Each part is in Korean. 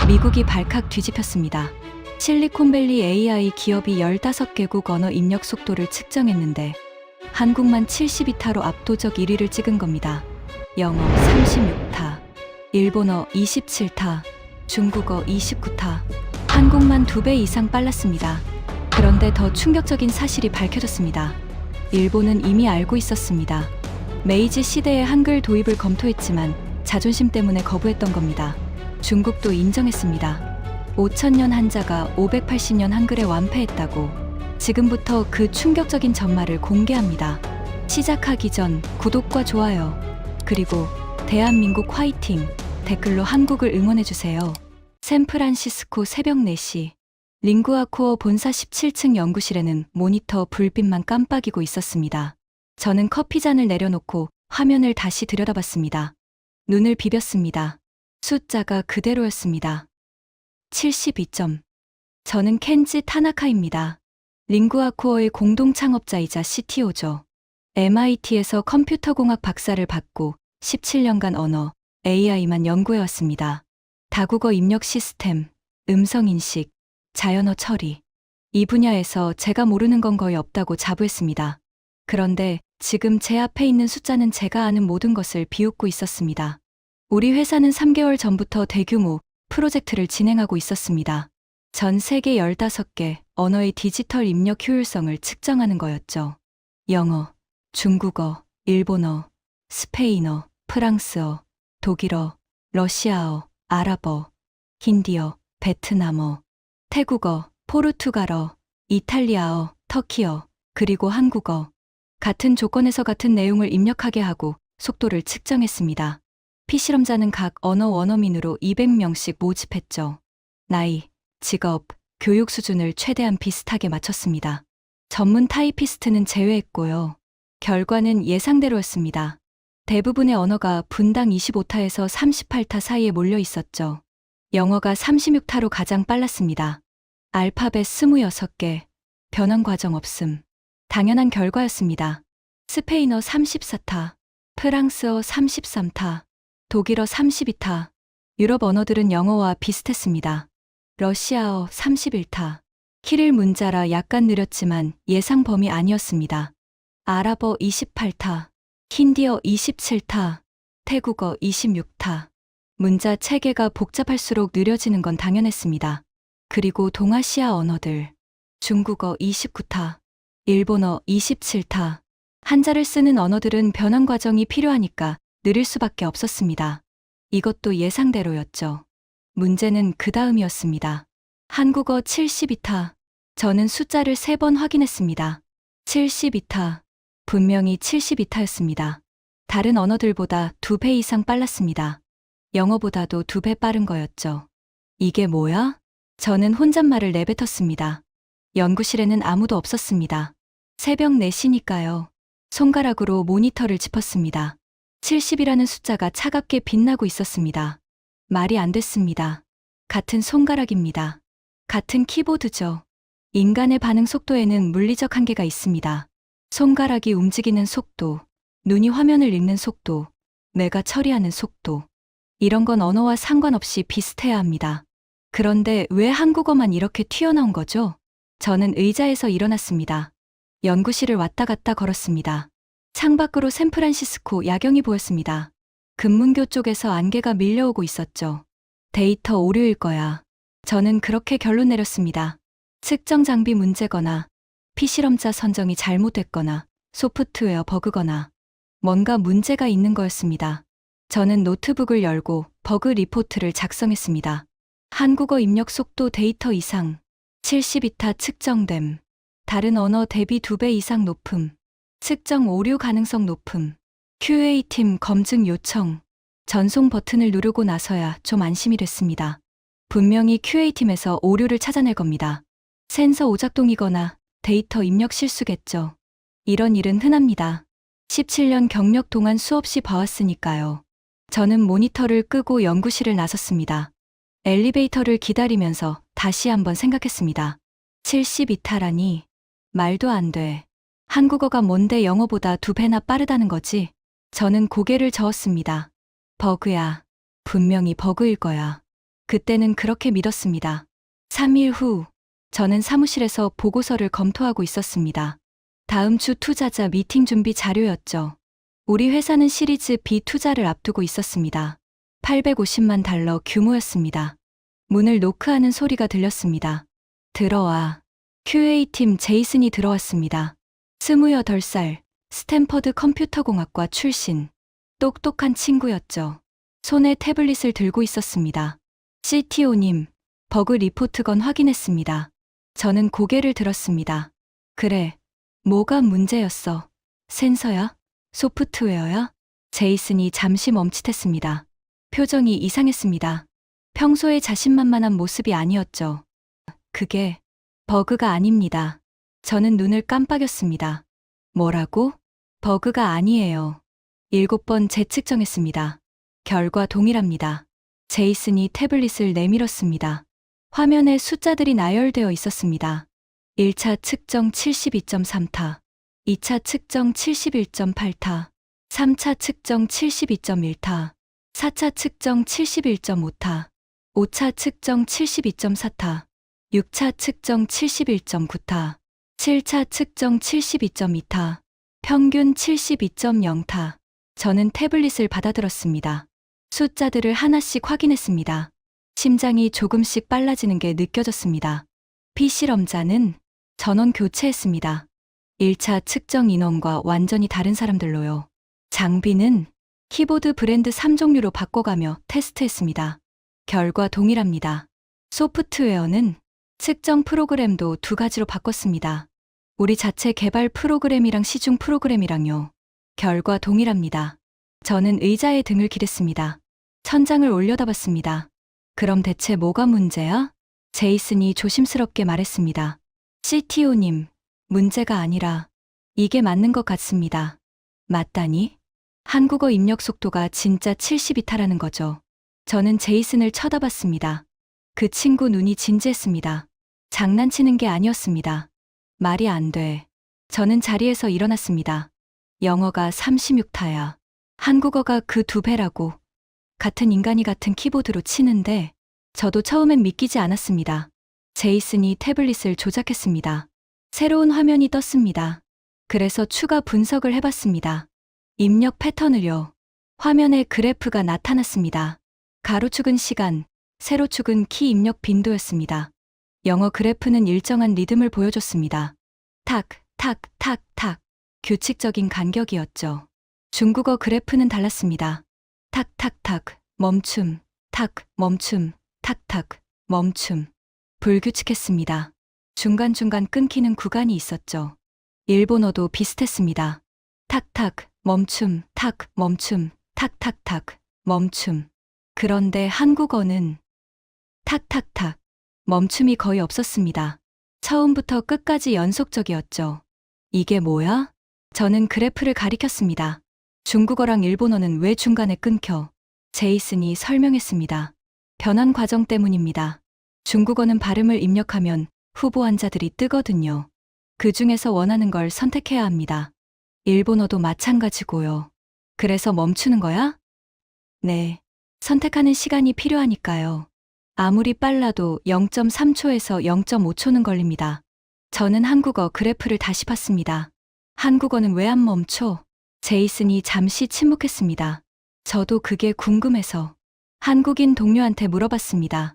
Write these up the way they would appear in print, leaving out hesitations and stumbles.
미국이 발칵 뒤집혔습니다. 실리콘밸리 AI 기업이 15개국 언어 입력 속도를 측정했는데 한국만 72타로 압도적 1위를 찍은 겁니다. 영어 36타, 일본어 27타, 중국어 29타. 한국만 2배 이상 빨랐습니다. 그런데 더 충격적인 사실이 밝혀졌습니다. 일본은 이미 알고 있었습니다. 메이지 시대의 한글 도입을 검토했지만 자존심 때문에 거부했던 겁니다. 중국도 인정했습니다. 5000년 한자가 580년 한글에 완패했다고. 지금부터 그 충격적인 전말을 공개합니다. 시작하기 전 구독과 좋아요, 그리고 대한민국 화이팅 댓글로 한국을 응원해주세요. 샌프란시스코 새벽 4시 링구아코어 본사 17층 연구실에는 모니터 불빛만 깜빡이고 있었습니다. 저는 커피잔을 내려놓고 화면을 다시 들여다봤습니다. 눈을 비볐습니다. 숫자가 그대로였습니다. 72점. 저는 켄지 타나카입니다. 링구아코어의 공동 창업자이자 CTO죠. MIT에서 컴퓨터공학 박사를 받고 17년간 언어, AI만 연구해왔습니다. 다국어 입력 시스템, 음성인식, 자연어 처리. 이 분야에서 제가 모르는 건 거의 없다고 자부했습니다. 그런데 지금 제 앞에 있는 숫자는 제가 아는 모든 것을 비웃고 있었습니다. 우리 회사는 3개월 전부터 대규모 프로젝트를 진행하고 있었습니다. 전 세계 15개 언어의 디지털 입력 효율성을 측정하는 거였죠. 영어, 중국어, 일본어, 스페인어, 프랑스어, 독일어, 러시아어, 아랍어, 힌디어, 베트남어, 태국어, 포르투갈어, 이탈리아어, 터키어, 그리고 한국어. 같은 조건에서 같은 내용을 입력하게 하고 속도를 측정했습니다. 피실험자는 각 언어 원어민으로 200명씩 모집했죠. 나이, 직업, 교육 수준을 최대한 비슷하게 맞췄습니다. 전문 타이피스트는 제외했고요. 결과는 예상대로였습니다. 대부분의 언어가 분당 25타에서 38타 사이에 몰려 있었죠. 영어가 36타로 가장 빨랐습니다. 알파벳 26개, 변환 과정 없음. 당연한 결과였습니다. 스페인어 34타, 프랑스어 33타, 독일어 32타, 유럽 언어들은 영어와 비슷했습니다. 러시아어 31타, 키릴 문자라 약간 느렸지만 예상 범위 아니었습니다. 아랍어 28타, 힌디어 27타, 태국어 26타. 문자 체계가 복잡할수록 느려지는 건 당연했습니다. 그리고 동아시아 언어들, 중국어 29타, 일본어 27타. 한자를 쓰는 언어들은 변환 과정이 필요하니까 느릴 수밖에 없었습니다. 이것도 예상대로였죠. 문제는 그 다음이었습니다. 한국어 72타. 저는 숫자를 3번 확인했습니다. 72타. 분명히 72타였습니다. 다른 언어들보다 2배 이상 빨랐습니다. 영어보다도 2배 빠른 거였죠. 이게 뭐야? 저는 혼잣말을 내뱉었습니다. 연구실에는 아무도 없었습니다. 새벽 4시니까요. 손가락으로 모니터를 짚었습니다. 70이라는 숫자가 차갑게 빛나고 있었습니다. 말이 안 됐습니다. 같은 손가락입니다. 같은 키보드죠. 인간의 반응 속도에는 물리적 한계가 있습니다. 손가락이 움직이는 속도, 눈이 화면을 읽는 속도, 뇌가 처리하는 속도. 이런 건 언어와 상관없이 비슷해야 합니다. 그런데 왜 한국어만 이렇게 튀어나온 거죠? 저는 의자에서 일어났습니다. 연구실을 왔다 갔다 걸었습니다. 창밖으로 샌프란시스코 야경이 보였습니다. 금문교 쪽에서 안개가 밀려오고 있었죠. 데이터 오류일 거야. 저는 그렇게 결론 내렸습니다. 측정 장비 문제거나 피실험자 선정이 잘못됐거나 소프트웨어 버그거나 뭔가 문제가 있는 거였습니다. 저는 노트북을 열고 버그 리포트를 작성했습니다. 한국어 입력 속도 데이터 이상, 72타 측정됨, 다른 언어 대비 2배 이상 높음, 측정 오류 가능성 높음, QA팀 검증 요청. 전송 버튼을 누르고 나서야 좀 안심이 됐습니다. 분명히 QA팀에서 오류를 찾아낼 겁니다. 센서 오작동이거나 데이터 입력 실수겠죠. 이런 일은 흔합니다. 17년 경력 동안 수없이 봐왔으니까요. 저는 모니터를 끄고 연구실을 나섰습니다. 엘리베이터를 기다리면서 다시 한번 생각했습니다. 72타라니. 말도 안 돼. 한국어가 뭔데 영어보다 2배나 빠르다는 거지? 저는 고개를 저었습니다. 버그야. 분명히 버그일 거야. 그때는 그렇게 믿었습니다. 3일 후, 저는 사무실에서 보고서를 검토하고 있었습니다. 다음 주 투자자 미팅 준비 자료였죠. 우리 회사는 시리즈 B 투자를 앞두고 있었습니다. 850만 달러 규모였습니다. 문을 노크하는 소리가 들렸습니다. 들어와. QA팀 제이슨이 들어왔습니다. 28살, 스탠퍼드 컴퓨터공학과 출신. 똑똑한 친구였죠. 손에 태블릿을 들고 있었습니다. CTO님, 버그 리포트건 확인했습니다. 저는 고개를 들었습니다. 그래, 뭐가 문제였어? 센서야? 소프트웨어야? 제이슨이 잠시 멈칫했습니다. 표정이 이상했습니다. 평소에 자신만만한 모습이 아니었죠. 그게 버그가 아닙니다. 저는 눈을 깜빡였습니다. 뭐라고? 버그가 아니에요. 7번 재측정했습니다. 결과 동일합니다. 제이슨이 태블릿을 내밀었습니다. 화면에 숫자들이 나열되어 있었습니다. 1차 측정 72.3타, 2차 측정 71.8타, 3차 측정 72.1타, 4차 측정 71.5타, 5차 측정 72.4타, 6차 측정 71.9타, 7차 측정 72.2타, 평균 72.0타. 저는 태블릿을 받아들었습니다. 숫자들을 하나씩 확인했습니다. 심장이 조금씩 빨라지는 게 느껴졌습니다. P실험자는 전원 교체했습니다. 1차 측정 인원과 완전히 다른 사람들로요. 장비는 키보드 브랜드 3종류로 바꿔가며 테스트했습니다. 결과 동일합니다. 소프트웨어는 측정 프로그램도 2가지로 바꿨습니다. 우리 자체 개발 프로그램이랑 시중 프로그램이랑요. 결과 동일합니다. 저는 의자에 등을 기댔습니다. 천장을 올려다봤습니다. 그럼 대체 뭐가 문제야? 제이슨이 조심스럽게 말했습니다. CTO님, 문제가 아니라 이게 맞는 것 같습니다. 맞다니? 한국어 입력 속도가 진짜 72타라는 거죠. 저는 제이슨을 쳐다봤습니다. 그 친구 눈이 진지했습니다. 장난치는 게 아니었습니다. 말이 안 돼. 저는 자리에서 일어났습니다. 영어가 36타야. 한국어가 그 2배라고. 같은 인간이 같은 키보드로 치는데 저도 처음엔 믿기지 않았습니다. 제이슨이 태블릿을 조작했습니다. 새로운 화면이 떴습니다. 그래서 추가 분석을 해봤습니다. 입력 패턴을요. 화면에 그래프가 나타났습니다. 가로축은 시간, 세로축은 키 입력 빈도였습니다. 영어 그래프는 일정한 리듬을 보여줬습니다. 탁, 탁, 탁, 탁. 규칙적인 간격이었죠. 중국어 그래프는 달랐습니다. 탁, 탁, 탁, 멈춤, 탁, 멈춤, 탁, 탁, 멈춤. 불규칙했습니다. 중간중간 끊기는 구간이 있었죠. 일본어도 비슷했습니다. 탁, 탁, 멈춤, 탁, 멈춤, 탁, 탁, 탁, 멈춤. 그런데 한국어는 탁, 탁, 탁. 멈춤이 거의 없었습니다. 처음부터 끝까지 연속적이었죠. 이게 뭐야? 저는 그래프를 가리켰습니다. 중국어랑 일본어는 왜 중간에 끊겨? 제이슨이 설명했습니다. 변환 과정 때문입니다. 중국어는 발음을 입력하면 후보 환자들이 뜨거든요. 그 중에서 원하는 걸 선택해야 합니다. 일본어도 마찬가지고요. 그래서 멈추는 거야? 네. 선택하는 시간이 필요하니까요. 아무리 빨라도 0.3초에서 0.5초는 걸립니다. 저는 한국어 그래프를 다시 봤습니다. 한국어는 왜 안 멈춰? 제이슨이 잠시 침묵했습니다. 저도 그게 궁금해서 한국인 동료한테 물어봤습니다.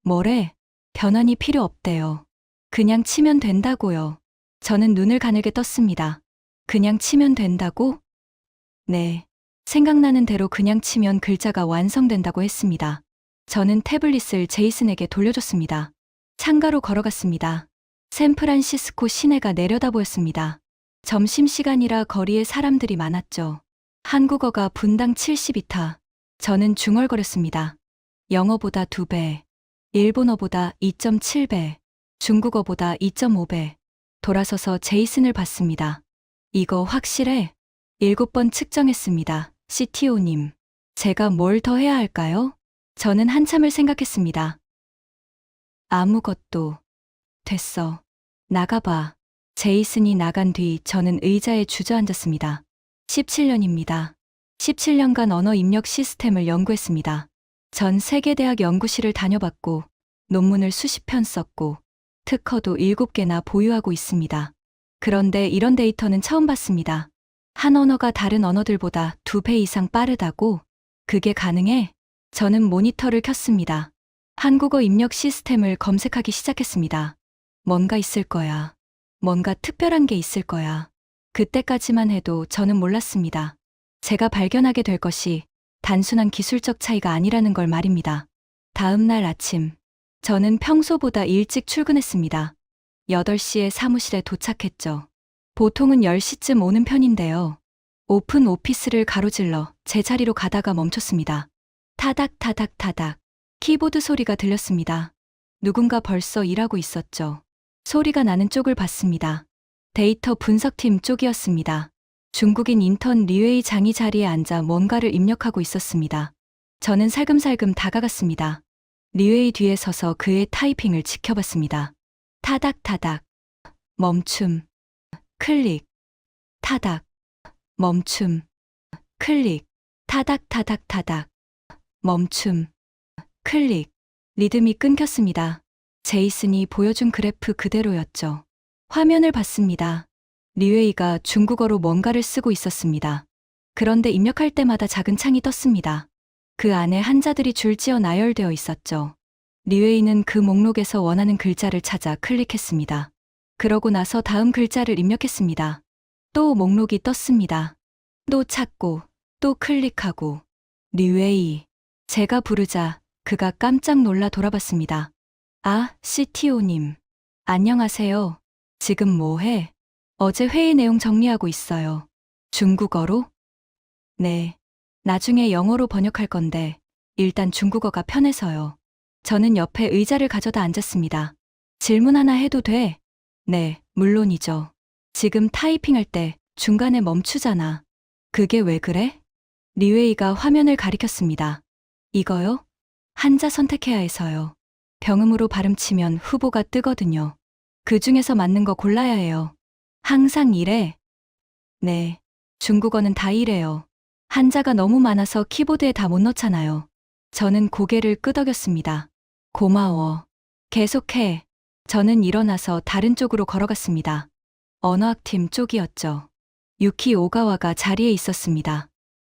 뭐래? 변환이 필요 없대요. 그냥 치면 된다고요. 저는 눈을 가늘게 떴습니다. 그냥 치면 된다고? 네. 생각나는 대로 그냥 치면 글자가 완성된다고 했습니다. 저는 태블릿을 제이슨에게 돌려줬습니다. 창가로 걸어갔습니다. 샌프란시스코 시내가 내려다 보였습니다. 점심시간이라 거리에 사람들이 많았죠. 한국어가 분당 72타. 저는 중얼거렸습니다. 영어보다 2배, 일본어보다 2.7배, 중국어보다 2.5배. 돌아서서 제이슨을 봤습니다. 이거 확실해? 7번 측정했습니다. CTO님. 제가 뭘 더 해야 할까요? 저는 한참을 생각했습니다. 아무것도. 됐어. 나가봐. 제이슨이 나간 뒤 저는 의자에 주저앉았습니다. 17년입니다. 17년간 언어 입력 시스템을 연구했습니다. 전 세계 대학 연구실을 다녀봤고 논문을 수십 편 썼고 특허도 7개나 보유하고 있습니다. 그런데 이런 데이터는 처음 봤습니다. 한 언어가 다른 언어들보다 2배 이상 빠르다고? 그게 가능해? 저는 모니터를 켰습니다. 한국어 입력 시스템을 검색하기 시작했습니다. 뭔가 있을 거야. 뭔가 특별한 게 있을 거야. 그때까지만 해도 저는 몰랐습니다. 제가 발견하게 될 것이 단순한 기술적 차이가 아니라는 걸 말입니다. 다음 날 아침, 저는 평소보다 일찍 출근했습니다. 8시에 사무실에 도착했죠. 보통은 10시쯤 오는 편인데요. 오픈 오피스를 가로질러 제 자리로 가다가 멈췄습니다. 타닥타닥타닥. 키보드 소리가 들렸습니다. 누군가 벌써 일하고 있었죠. 소리가 나는 쪽을 봤습니다. 데이터 분석팀 쪽이었습니다. 중국인 인턴 리웨이 장이 자리에 앉아 뭔가를 입력하고 있었습니다. 저는 살금살금 다가갔습니다. 리웨이 뒤에 서서 그의 타이핑을 지켜봤습니다. 타닥타닥. 멈춤. 클릭. 타닥. 멈춤. 클릭. 타닥타닥타닥. 멈춤. 클릭. 리듬이 끊겼습니다. 제이슨이 보여준 그래프 그대로였죠. 화면을 봤습니다. 리웨이가 중국어로 뭔가를 쓰고 있었습니다. 그런데 입력할 때마다 작은 창이 떴습니다. 그 안에 한자들이 줄지어 나열되어 있었죠. 리웨이는 그 목록에서 원하는 글자를 찾아 클릭했습니다. 그러고 나서 다음 글자를 입력했습니다. 또 목록이 떴습니다. 또 찾고, 또 클릭하고. 리웨이. 제가 부르자 그가 깜짝 놀라 돌아봤습니다. 아, CTO님. 안녕하세요. 지금 뭐 해? 어제 회의 내용 정리하고 있어요. 중국어로? 네. 나중에 영어로 번역할 건데 일단 중국어가 편해서요. 저는 옆에 의자를 가져다 앉았습니다. 질문 하나 해도 돼? 네, 물론이죠. 지금 타이핑할 때 중간에 멈추잖아. 그게 왜 그래? 리웨이가 화면을 가리켰습니다. 이거요? 한자 선택해야 해서요. 병음으로 발음치면 후보가 뜨거든요. 그 중에서 맞는 거 골라야 해요. 항상 이래? 네. 중국어는 다 이래요. 한자가 너무 많아서 키보드에 다 못 넣잖아요. 저는 고개를 끄덕였습니다. 고마워. 계속해. 저는 일어나서 다른 쪽으로 걸어갔습니다. 언어학팀 쪽이었죠. 유키 오가와가 자리에 있었습니다.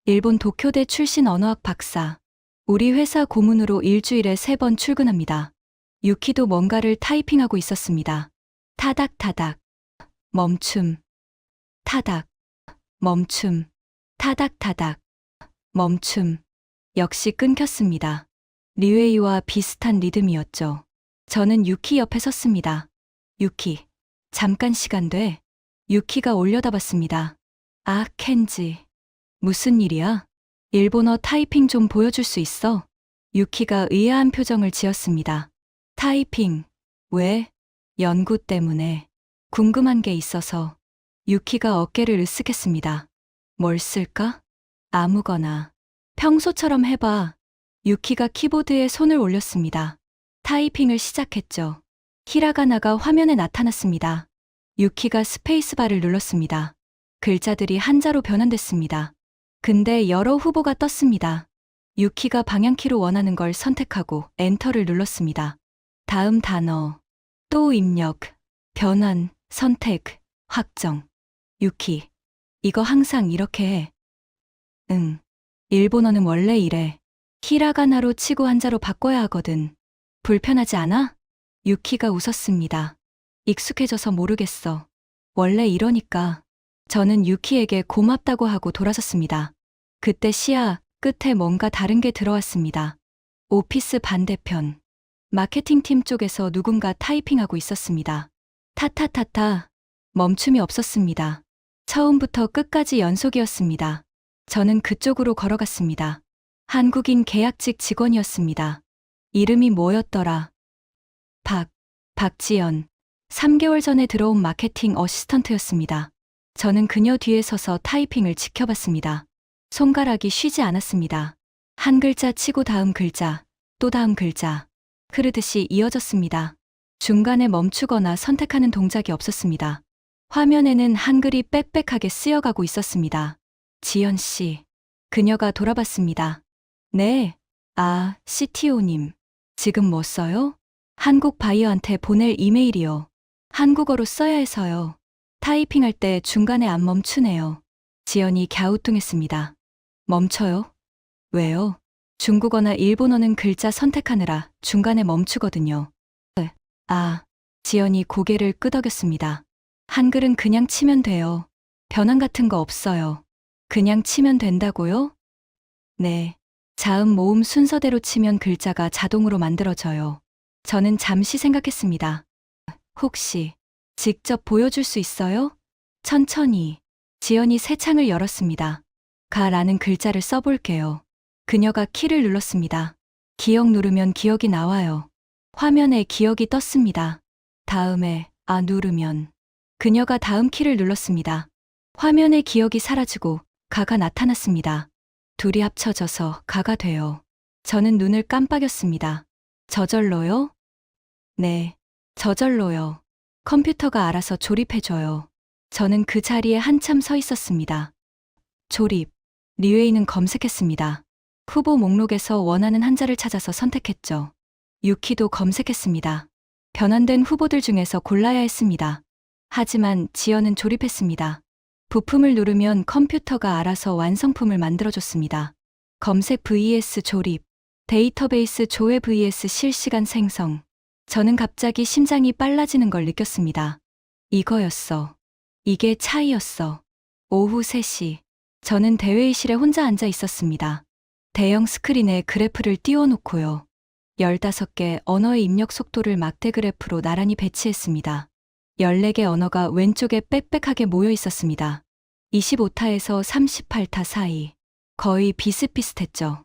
일본 도쿄대 출신 언어학 박사. 우리 회사 고문으로 일주일에 3번 출근합니다. 유키도 뭔가를 타이핑하고 있었습니다. 타닥타닥. 멈춤. 타닥. 멈춤. 타닥타닥. 멈춤. 역시 끊겼습니다. 리웨이와 비슷한 리듬이었죠. 저는 유키 옆에 섰습니다. 유키. 잠깐 시간 돼? 유키가 올려다봤습니다. 아, 켄지. 무슨 일이야? 일본어 타이핑 좀 보여줄 수 있어? 유키가 의아한 표정을 지었습니다. 타이핑. 왜? 연구 때문에. 궁금한 게 있어서. 유키가 어깨를 으쓱했습니다. 뭘 쓸까? 아무거나. 평소처럼 해봐. 유키가 키보드에 손을 올렸습니다. 타이핑을 시작했죠. 히라가나가 화면에 나타났습니다. 유키가 스페이스바를 눌렀습니다. 글자들이 한자로 변환됐습니다. 근데 여러 후보가 떴습니다. 유키가 방향키로 원하는 걸 선택하고 엔터를 눌렀습니다. 다음 단어. 또 입력. 변환. 선택. 확정. 유키. 이거 항상 이렇게 해. 응. 일본어는 원래 이래. 히라가나로 치고 한자로 바꿔야 하거든. 불편하지 않아? 유키가 웃었습니다. 익숙해져서 모르겠어. 원래 이러니까. 저는 유키에게 고맙다고 하고 돌아섰습니다. 그때 시야 끝에 뭔가 다른 게 들어왔습니다. 오피스 반대편. 마케팅팀 쪽에서 누군가 타이핑하고 있었습니다. 타타타타. 멈춤이 없었습니다. 처음부터 끝까지 연속이었습니다. 저는 그쪽으로 걸어갔습니다. 한국인 계약직 직원이었습니다. 이름이 뭐였더라? 박지연. 3개월 전에 들어온 마케팅 어시스턴트였습니다. 저는 그녀 뒤에 서서 타이핑을 지켜봤습니다. 손가락이 쉬지 않았습니다. 한 글자 치고 다음 글자, 또 다음 글자. 흐르듯이 이어졌습니다. 중간에 멈추거나 선택하는 동작이 없었습니다. 화면에는 한글이 빽빽하게 쓰여가고 있었습니다. 지연 씨. 그녀가 돌아봤습니다. 네. 아, CTO님. 지금 뭐 써요? 한국 바이어한테 보낼 이메일이요. 한국어로 써야 해서요. 타이핑할 때 중간에 안 멈추네요. 지연이 갸우뚱했습니다. 멈춰요? 왜요? 중국어나 일본어는 글자 선택하느라 중간에 멈추거든요. 아, 지연이 고개를 끄덕였습니다. 한글은 그냥 치면 돼요. 변환 같은 거 없어요. 그냥 치면 된다고요? 네. 자음 모음 순서대로 치면 글자가 자동으로 만들어져요. 저는 잠시 생각했습니다. 혹시 직접 보여줄 수 있어요? 천천히. 지연이 새 창을 열었습니다. 가라는 글자를 써볼게요. 그녀가 키를 눌렀습니다. 기억 누르면 기억이 나와요. 화면에 기억이 떴습니다. 다음에 아 누르면 그녀가 다음 키를 눌렀습니다. 화면에 기억이 사라지고 가가 나타났습니다. 둘이 합쳐져서 가가 돼요. 저는 눈을 깜빡였습니다. 저절로요? 네, 저절로요. 컴퓨터가 알아서 조립해줘요. 저는 그 자리에 한참 서 있었습니다. 조립. 리웨이는 검색했습니다. 후보 목록에서 원하는 한자를 찾아서 선택했죠. 유키도 검색했습니다. 변환된 후보들 중에서 골라야 했습니다. 하지만 지연은 조립했습니다. 부품을 누르면 컴퓨터가 알아서 완성품을 만들어줬습니다. 검색 vs 조립, 데이터베이스 조회 vs 실시간 생성. 저는 갑자기 심장이 빨라지는 걸 느꼈습니다. 이거였어. 이게 차이였어. 오후 3시. 저는 대회의실에 혼자 앉아 있었습니다. 대형 스크린에 그래프를 띄워놓고요. 15개 언어의 입력 속도를 막대 그래프로 나란히 배치했습니다. 14개 언어가 왼쪽에 빽빽하게 모여 있었습니다. 25타에서 38타 사이. 거의 비슷비슷했죠.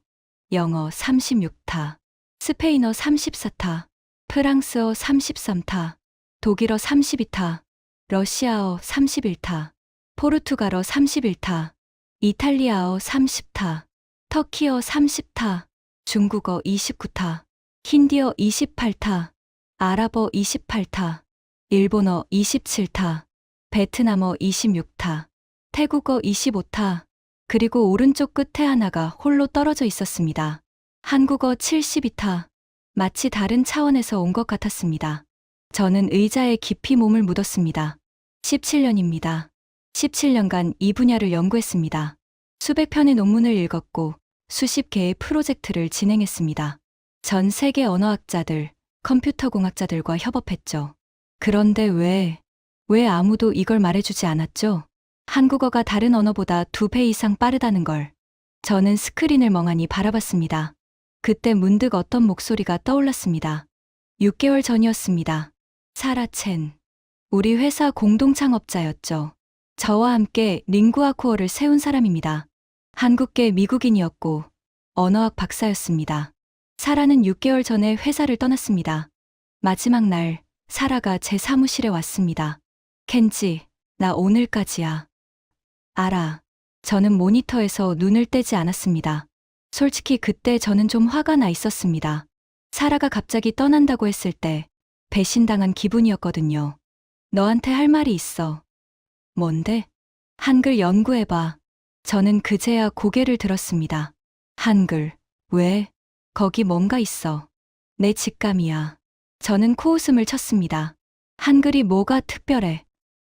영어 36타, 스페인어 34타, 프랑스어 33타, 독일어 32타, 러시아어 31타, 포르투갈어 31타, 이탈리아어 30타, 터키어 30타, 중국어 29타, 힌디어 28타, 아랍어 28타, 일본어 27타, 베트남어 26타, 태국어 25타, 그리고 오른쪽 끝에 하나가 홀로 떨어져 있었습니다. 한국어 72타, 마치 다른 차원에서 온 것 같았습니다. 저는 의자에 깊이 몸을 묻었습니다. 17년입니다. 17년간 이 분야를 연구했습니다. 수백 편의 논문을 읽었고 수십 개의 프로젝트를 진행했습니다. 전 세계 언어학자들, 컴퓨터공학자들과 협업했죠. 그런데 왜 아무도 이걸 말해주지 않았죠? 한국어가 다른 언어보다 2배 이상 빠르다는 걸. 저는 스크린을 멍하니 바라봤습니다. 그때 문득 어떤 목소리가 떠올랐습니다. 6개월 전이었습니다. 사라 첸. 우리 회사 공동 창업자였죠. 저와 함께 링구아코어를 세운 사람입니다. 한국계 미국인이었고 언어학 박사였습니다. 사라는 6개월 전에 회사를 떠났습니다. 마지막 날 사라가 제 사무실에 왔습니다. 켄지, 나 오늘까지야. 알아. 저는 모니터에서 눈을 떼지 않았습니다. 솔직히 그때 저는 좀 화가 나 있었습니다. 사라가 갑자기 떠난다고 했을 때 배신당한 기분이었거든요. 너한테 할 말이 있어. 뭔데? 한글 연구해봐. 저는 그제야 고개를 들었습니다. 한글, 왜? 거기 뭔가 있어. 내 직감이야. 저는 코웃음을 쳤습니다. 한글이 뭐가 특별해?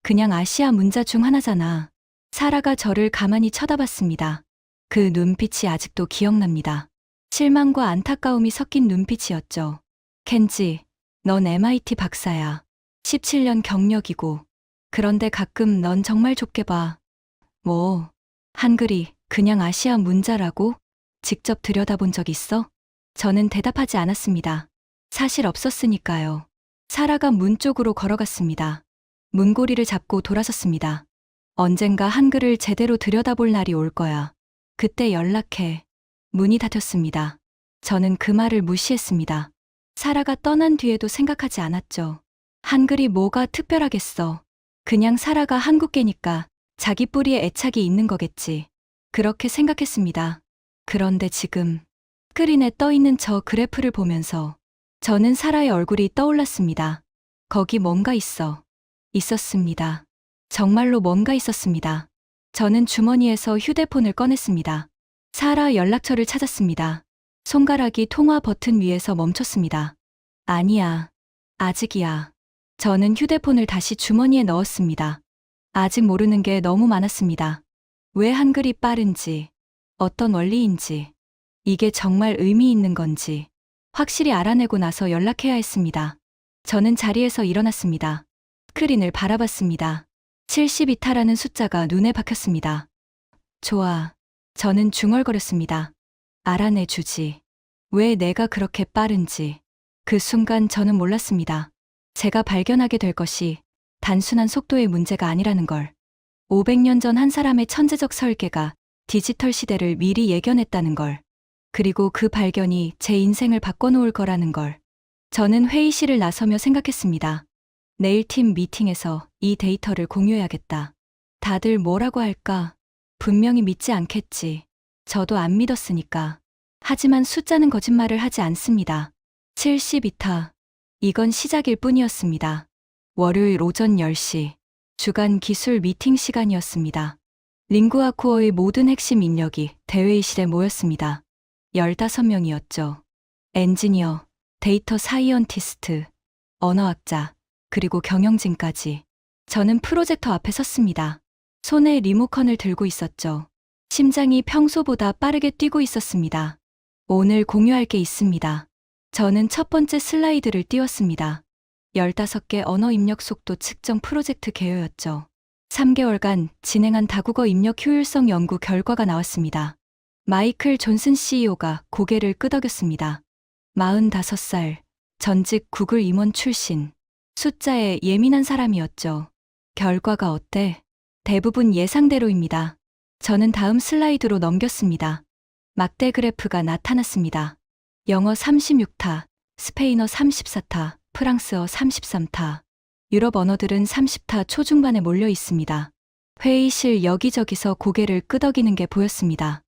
그냥 아시아 문자 중 하나잖아. 사라가 저를 가만히 쳐다봤습니다. 그 눈빛이 아직도 기억납니다. 실망과 안타까움이 섞인 눈빛이었죠. 켄지, 넌 MIT 박사야. 17년 경력이고. 그런데 가끔 넌 정말 좁게 봐. 뭐, 한글이 그냥 아시아 문자라고? 직접 들여다본 적 있어? 저는 대답하지 않았습니다. 사실 없었으니까요. 사라가 문 쪽으로 걸어갔습니다. 문고리를 잡고 돌아섰습니다. 언젠가 한글을 제대로 들여다볼 날이 올 거야. 그때 연락해. 문이 닫혔습니다. 저는 그 말을 무시했습니다. 사라가 떠난 뒤에도 생각하지 않았죠. 한글이 뭐가 특별하겠어. 그냥 사라가 한국계니까 자기 뿌리에 애착이 있는 거겠지. 그렇게 생각했습니다. 그런데 지금 스크린에 떠있는 저 그래프를 보면서 저는 사라의 얼굴이 떠올랐습니다. 거기 뭔가 있었습니다. 정말로 뭔가 있었습니다. 저는 주머니에서 휴대폰을 꺼냈습니다. 사라 연락처를 찾았습니다. 손가락이 통화 버튼 위에서 멈췄습니다. 아니야. 아직이야. 저는 휴대폰을 다시 주머니에 넣었습니다. 아직 모르는 게 너무 많았습니다. 왜 한글이 빠른지, 어떤 원리인지, 이게 정말 의미 있는 건지 확실히 알아내고 나서 연락해야 했습니다. 저는 자리에서 일어났습니다. 스크린을 바라봤습니다. 72타라는 숫자가 눈에 박혔습니다. 좋아. 저는 중얼거렸습니다. 알아내 주지. 왜 내가 그렇게 빠른지. 그 순간 저는 몰랐습니다. 제가 발견하게 될 것이 단순한 속도의 문제가 아니라는 걸. 500년 전 한 사람의 천재적 설계가 디지털 시대를 미리 예견했다는 걸. 그리고 그 발견이 제 인생을 바꿔놓을 거라는 걸. 저는 회의실을 나서며 생각했습니다. 내일 팀 미팅에서 이 데이터를 공유해야겠다. 다들 뭐라고 할까? 분명히 믿지 않겠지. 저도 안 믿었으니까. 하지만 숫자는 거짓말을 하지 않습니다. 72타. 이건 시작일 뿐이었습니다. 월요일 오전 10시. 주간 기술 미팅 시간이었습니다. 링구아 코어의 모든 핵심 인력이 대회의실에 모였습니다. 15명이었죠. 엔지니어, 데이터 사이언티스트, 언어학자, 그리고 경영진까지. 저는 프로젝터 앞에 섰습니다. 손에 리모컨을 들고 있었죠. 심장이 평소보다 빠르게 뛰고 있었습니다. 오늘 공유할 게 있습니다. 저는 첫 번째 슬라이드를 띄웠습니다. 15개 언어 입력 속도 측정 프로젝트 개요였죠. 3개월간 진행한 다국어 입력 효율성 연구 결과가 나왔습니다. 마이클 존슨 CEO가 고개를 끄덕였습니다. 45살, 전직 구글 임원 출신. 숫자에 예민한 사람이었죠. 결과가 어때? 대부분 예상대로입니다. 저는 다음 슬라이드로 넘겼습니다. 막대 그래프가 나타났습니다. 영어 36타, 스페인어 34타, 프랑스어 33타. 유럽 언어들은 30타 초중반에 몰려 있습니다. 회의실 여기저기서 고개를 끄덕이는 게 보였습니다.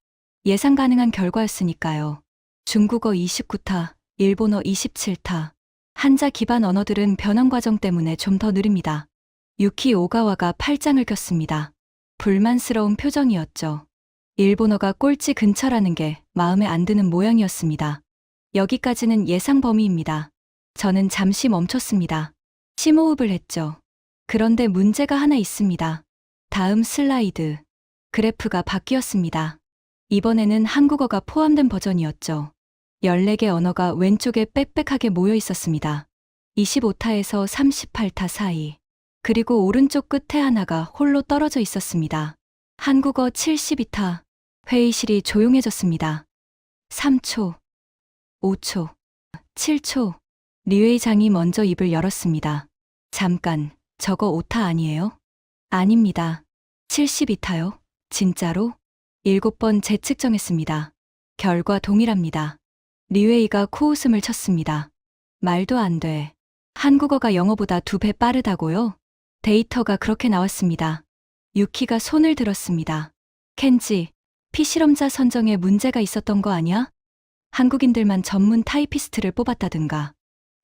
예상 가능한 결과였으니까요. 중국어 29타, 일본어 27타. 한자 기반 언어들은 변형 과정 때문에 좀 더 느립니다. 유키 오가와가 팔짱을 꼈습니다. 불만스러운 표정이었죠. 일본어가 꼴찌 근처라는 게 마음에 안 드는 모양이었습니다. 여기까지는 예상 범위입니다. 저는 잠시 멈췄습니다. 심호흡을 했죠. 그런데 문제가 하나 있습니다. 다음 슬라이드. 그래프가 바뀌었습니다. 이번에는 한국어가 포함된 버전이었죠. 14개 언어가 왼쪽에 빽빽하게 모여 있었습니다. 25타에서 38타 사이. 그리고 오른쪽 끝에 하나가 홀로 떨어져 있었습니다. 한국어 72타. 회의실이 조용해졌습니다. 3초, 5초, 7초. 리 회장이 먼저 입을 열었습니다. 잠깐, 저거 오타 아니에요? 아닙니다. 72타요? 진짜로? 7번 재측정했습니다. 결과 동일합니다. 리웨이가 코웃음을 쳤습니다. 말도 안 돼. 한국어가 영어보다 2배 빠르다고요? 데이터가 그렇게 나왔습니다. 유키가 손을 들었습니다. 켄지, 피실험자 선정에 문제가 있었던 거 아니야? 한국인들만 전문 타이피스트를 뽑았다든가.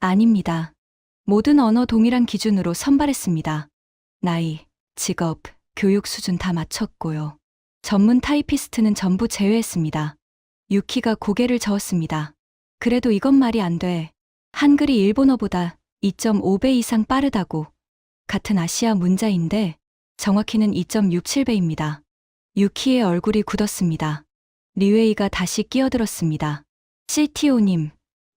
아닙니다. 모든 언어 동일한 기준으로 선발했습니다. 나이, 직업, 교육 수준 다 맞췄고요. 전문 타이피스트는 전부 제외했습니다. 유키가 고개를 저었습니다. 그래도 이건 말이 안 돼. 한글이 일본어보다 2.5배 이상 빠르다고. 같은 아시아 문자인데 정확히는 2.67배입니다. 유키의 얼굴이 굳었습니다. 리웨이가 다시 끼어들었습니다. CTO님,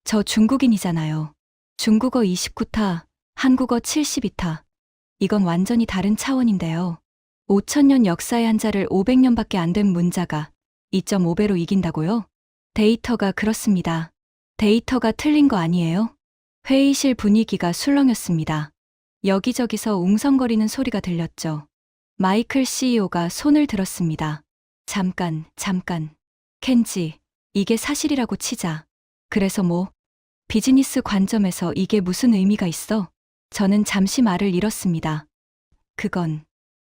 저 중국인이잖아요. 중국어 29타, 한국어 72타. 이건 완전히 다른 차원인데요. 5,000년 역사의 한자를 500년밖에 안 된 문자가 2.5배로 이긴다고요? 데이터가 그렇습니다. 데이터가 틀린 거 아니에요? 회의실 분위기가 술렁였습니다. 여기저기서 웅성거리는 소리가 들렸죠. 마이클 CEO가 손을 들었습니다. 잠깐. 켄지, 이게 사실이라고 치자. 그래서 뭐? 비즈니스 관점에서 이게 무슨 의미가 있어? 저는 잠시 말을 잃었습니다. 그건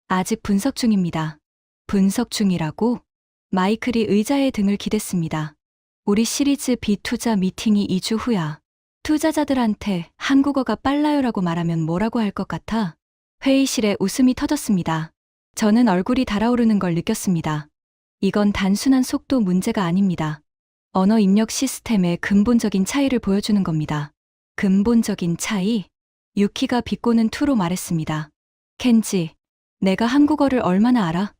아직 분석 중입니다. 분석 중이라고? 마이클이 의자에 등을 기댔습니다. 우리 시리즈 B 투자 미팅이 2주 후야. 투자자들한테 한국어가 빨라요라고 말하면 뭐라고 할 것 같아? 회의실에 웃음이 터졌습니다. 저는 얼굴이 달아오르는 걸 느꼈습니다. 이건 단순한 속도 문제가 아닙니다. 언어 입력 시스템의 근본적인 차이를 보여주는 겁니다. 근본적인 차이? 유키가 비꼬는 투로 말했습니다. 켄지, 내가 한국어를 얼마나 알아?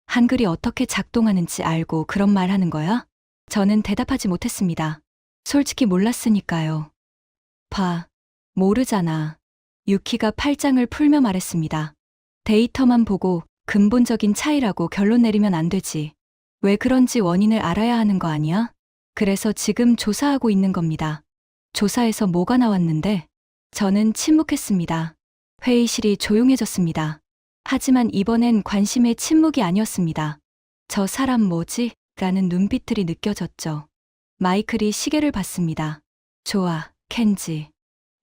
한글이 어떻게 작동하는지 알고 그런 말 하는 거야? 저는 대답하지 못했습니다. 솔직히 몰랐으니까요. 봐, 모르잖아. 유키가 팔짱을 풀며 말했습니다. 데이터만 보고 근본적인 차이라고 결론 내리면 안 되지. 왜 그런지 원인을 알아야 하는 거 아니야? 그래서 지금 조사하고 있는 겁니다. 조사에서 뭐가 나왔는데? 저는 침묵했습니다. 회의실이 조용해졌습니다. 하지만 이번엔 관심의 침묵이 아니었습니다. 저 사람 뭐지? 라는 눈빛들이 느껴졌죠. 마이클이 시계를 봤습니다. 좋아, 켄지.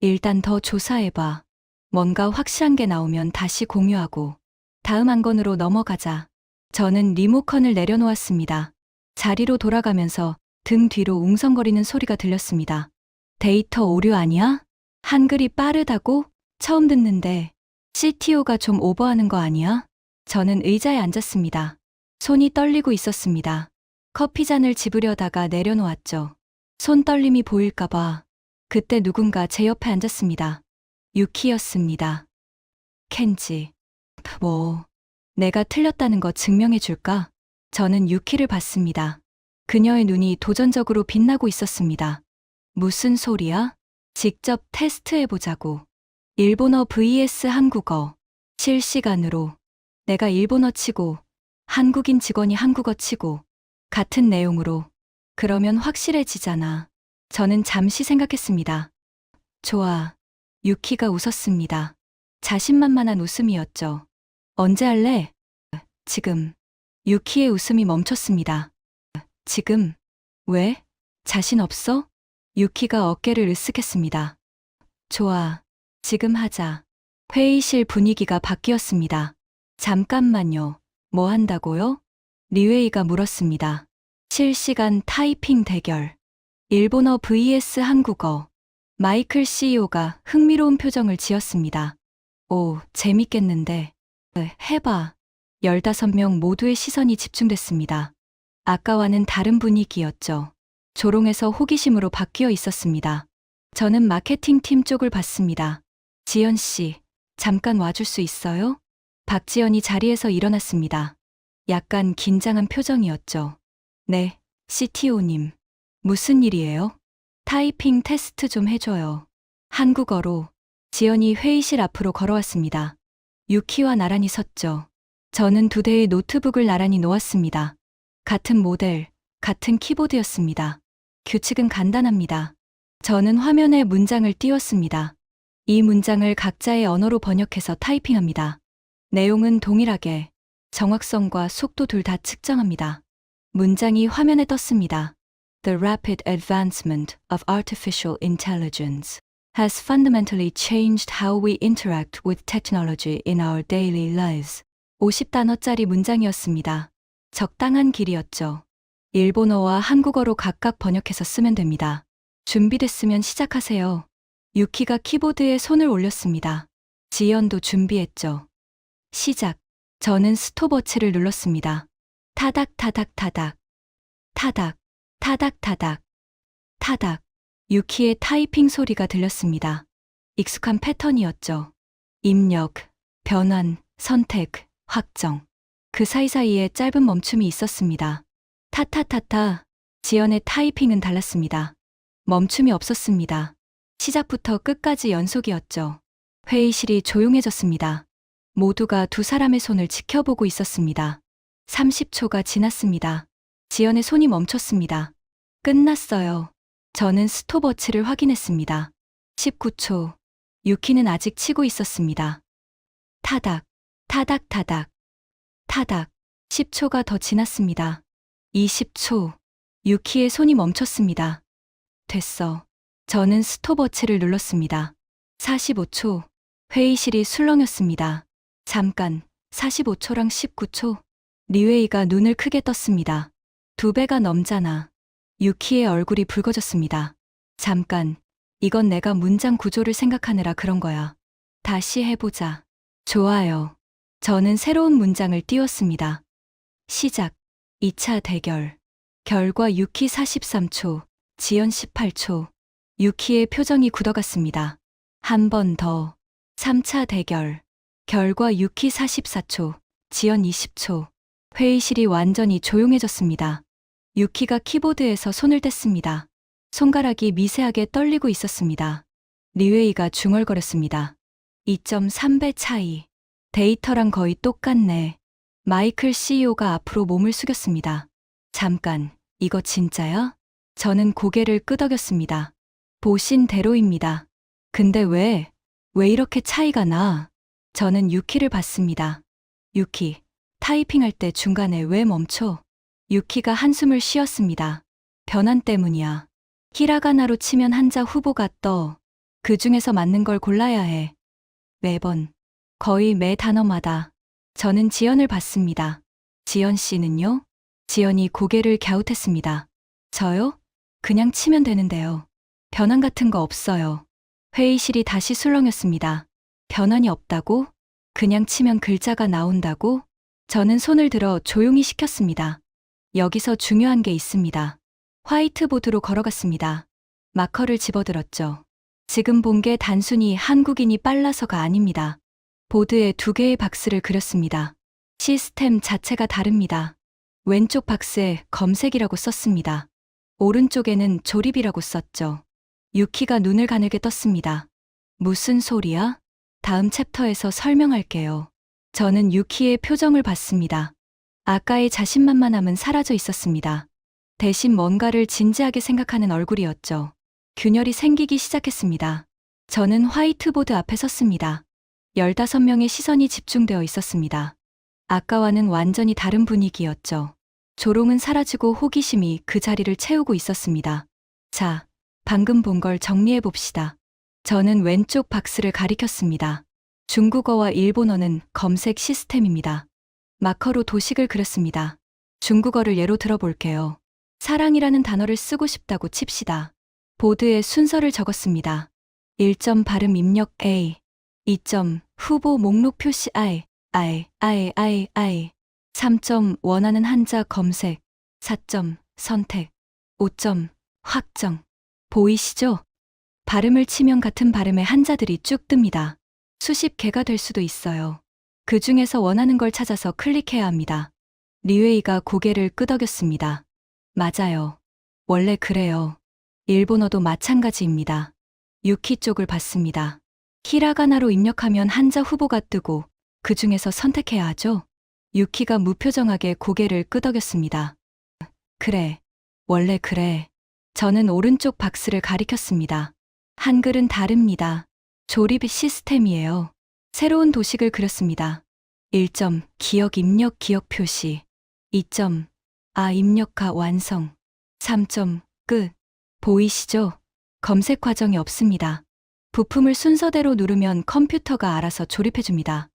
일단 더 조사해봐. 뭔가 확실한 게 나오면 다시 공유하고. 다음 안건으로 넘어가자. 저는 리모컨을 내려놓았습니다. 자리로 돌아가면서 등 뒤로 웅성거리는 소리가 들렸습니다. 데이터 오류 아니야? 한글이 빠르다고? 처음 듣는데 CTO가 좀 오버하는 거 아니야? 저는 의자에 앉았습니다. 손이 떨리고 있었습니다. 커피잔을 집으려다가 내려놓았죠. 손 떨림이 보일까봐. 그때 누군가 제 옆에 앉았습니다. 유키였습니다. 켄지. 뭐, 내가 틀렸다는 거 증명해 줄까? 저는 유키를 봤습니다. 그녀의 눈이 도전적으로 빛나고 있었습니다. 무슨 소리야? 직접 테스트해보자고. 일본어 vs 한국어. 실시간으로. 내가 일본어 치고, 한국인 직원이 한국어 치고, 같은 내용으로. 그러면 확실해지잖아. 저는 잠시 생각했습니다. 좋아. 유키가 웃었습니다. 자신만만한 웃음이었죠. 언제 할래? 지금. 유키의 웃음이 멈췄습니다. 지금? 왜? 자신 없어? 유키가 어깨를 으쓱했습니다. 좋아. 지금 하자. 회의실 분위기가 바뀌었습니다. 잠깐만요. 뭐 한다고요? 리웨이가 물었습니다. 실시간 타이핑 대결. 일본어 vs 한국어. 마이클 CEO가 흥미로운 표정을 지었습니다. 오, 재밌겠는데. 해봐. 15명 모두의 시선이 집중됐습니다. 아까와는 다른 분위기였죠. 조롱에서 호기심으로 바뀌어 있었습니다. 저는 마케팅팀 쪽을 봤습니다. 지연 씨, 잠깐 와줄 수 있어요? 박지연이 자리에서 일어났습니다. 약간 긴장한 표정이었죠. 네, CTO님. 무슨 일이에요? 타이핑 테스트 좀 해줘요. 한국어로. 지연이 회의실 앞으로 걸어왔습니다. 유키와 나란히 섰죠. 저는 2대의 노트북을 나란히 놓았습니다. 같은 모델, 같은 키보드였습니다. 규칙은 간단합니다. 저는 화면에 문장을 띄웠습니다. 이 문장을 각자의 언어로 번역해서 타이핑합니다. 내용은 동일하게 정확성과 속도 둘 다 측정합니다. 문장이 화면에 떴습니다. The rapid advancement of artificial intelligence has fundamentally changed how we interact with technology in our daily lives. 50단어짜리 문장이었습니다. 적당한 길이었죠. 일본어와 한국어로 각각 번역해서 쓰면 됩니다. 준비됐으면 시작하세요. 유키가 키보드에 손을 올렸습니다. 지연도 준비했죠. 시작. 저는 스톱워치를 눌렀습니다. 타닥타닥타닥. 타닥, 타닥타닥. 타닥. 유키의 타이핑 소리가 들렸습니다. 익숙한 패턴이었죠. 입력, 변환, 선택, 확정. 그 사이사이에 짧은 멈춤이 있었습니다. 타타타타. 지연의 타이핑은 달랐습니다. 멈춤이 없었습니다. 시작부터 끝까지 연속이었죠. 회의실이 조용해졌습니다. 모두가 두 사람의 손을 지켜보고 있었습니다. 30초가 지났습니다. 지연의 손이 멈췄습니다. 끝났어요. 저는 스톱워치를 확인했습니다. 19초. 유키는 아직 치고 있었습니다. 타닥, 타닥타닥, 타닥. 10초가 더 지났습니다. 20초. 유키의 손이 멈췄습니다. 됐어. 저는 스톱워치를 눌렀습니다. 45초. 회의실이 술렁였습니다. 잠깐, 45초랑 19초. 리웨이가 눈을 크게 떴습니다. 2배가 넘잖아. 유키의 얼굴이 붉어졌습니다. 잠깐, 이건 내가 문장 구조를 생각하느라 그런 거야. 다시 해보자. 좋아요. 저는 새로운 문장을 띄웠습니다. 시작. 2차 대결. 결과 유키 43초, 지연 18초. 유키의 표정이 굳어갔습니다. 한 번 더. 3차 대결. 결과 유키 44초, 지연 20초. 회의실이 완전히 조용해졌습니다. 유키가 키보드에서 손을 댔습니다. 손가락이 미세하게 떨리고 있었습니다. 리웨이가 중얼거렸습니다. 2.3배 차이. 데이터랑 거의 똑같네. 마이클 CEO가 앞으로 몸을 숙였습니다. 잠깐, 이거 진짜야? 저는 고개를 끄덕였습니다. 보신 대로입니다. 근데 왜 이렇게 차이가 나? 저는 유키를 봤습니다. 유키, 타이핑할 때 중간에 왜 멈춰? 유키가 한숨을 쉬었습니다. 변환 때문이야. 히라가나로 치면 한자 후보가 떠. 그 중에서 맞는 걸 골라야 해. 매번. 거의 매 단어마다. 저는 지연을 봤습니다. 지연 씨는요? 지연이 고개를 갸웃했습니다. 저요? 그냥 치면 되는데요. 변환 같은 거 없어요. 회의실이 다시 술렁였습니다. 변환이 없다고? 그냥 치면 글자가 나온다고? 저는 손을 들어 조용히 시켰습니다. 여기서 중요한 게 있습니다. 화이트보드로 걸어갔습니다. 마커를 집어들었죠. 지금 본 게 단순히 한국인이 빨라서가 아닙니다. 보드에 2개의 박스를 그렸습니다. 시스템 자체가 다릅니다. 왼쪽 박스에 검색이라고 썼습니다. 오른쪽에는 조립이라고 썼죠. 유키가 눈을 가늘게 떴습니다. 무슨 소리야? 다음 챕터에서 설명할게요. 저는 유키의 표정을 봤습니다. 아까의 자신만만함은 사라져 있었습니다. 대신 뭔가를 진지하게 생각하는 얼굴이었죠. 균열이 생기기 시작했습니다. 저는 화이트보드 앞에 섰습니다. 15명의 시선이 집중되어 있었습니다. 아까와는 완전히 다른 분위기였죠. 조롱은 사라지고 호기심이 그 자리를 채우고 있었습니다. 자, 방금 본 걸 정리해 봅시다. 저는 왼쪽 박스를 가리켰습니다. 중국어와 일본어는 검색 시스템입니다. 마커로 도식을 그렸습니다. 중국어를 예로 들어볼게요. 사랑이라는 단어를 쓰고 싶다고 칩시다. 보드에 순서를 적었습니다. 1점 발음 입력 A, 2점 후보 목록 표시 I, 3점 원하는 한자 검색, 4점 선택, 5점 확정. 보이시죠? 발음을 치면 같은 발음의 한자들이 쭉 뜹니다. 수십 개가 될 수도 있어요. 그 중에서 원하는 걸 찾아서 클릭해야 합니다. 리웨이가 고개를 끄덕였습니다. 맞아요. 원래 그래요. 일본어도 마찬가지입니다. 유키 쪽을 봤습니다. 히라가나로 입력하면 한자 후보가 뜨고 그 중에서 선택해야 하죠. 유키가 무표정하게 고개를 끄덕였습니다. 그래. 원래 그래. 저는 오른쪽 박스를 가리켰습니다. 한글은 다릅니다. 조립 시스템이에요. 새로운 도식을 그렸습니다. 1점 기억 입력 기억 표시, 2점 입력하 완성, 3점 끝. 보이시죠? 검색 과정이 없습니다. 부품을 순서대로 누르면 컴퓨터가 알아서 조립해줍니다.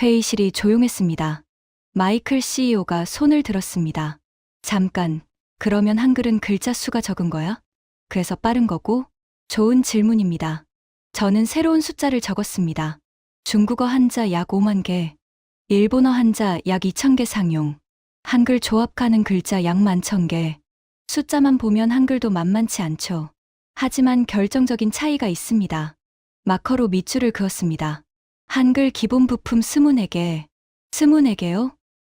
회의실이 조용했습니다. 마이클 CEO가 손을 들었습니다. 잠깐, 그러면 한글은 글자 수가 적은 거야? 그래서 빠른 거고? 좋은 질문입니다. 저는 새로운 숫자를 적었습니다. 중국어 한자 약 5만 개, 일본어 한자 약 2천 개 상용, 한글 조합 가능 글자 약 11,000개. 숫자만 보면 한글도 만만치 않죠. 하지만 결정적인 차이가 있습니다. 마커로 밑줄을 그었습니다. 한글 기본 부품 24개. 24개요?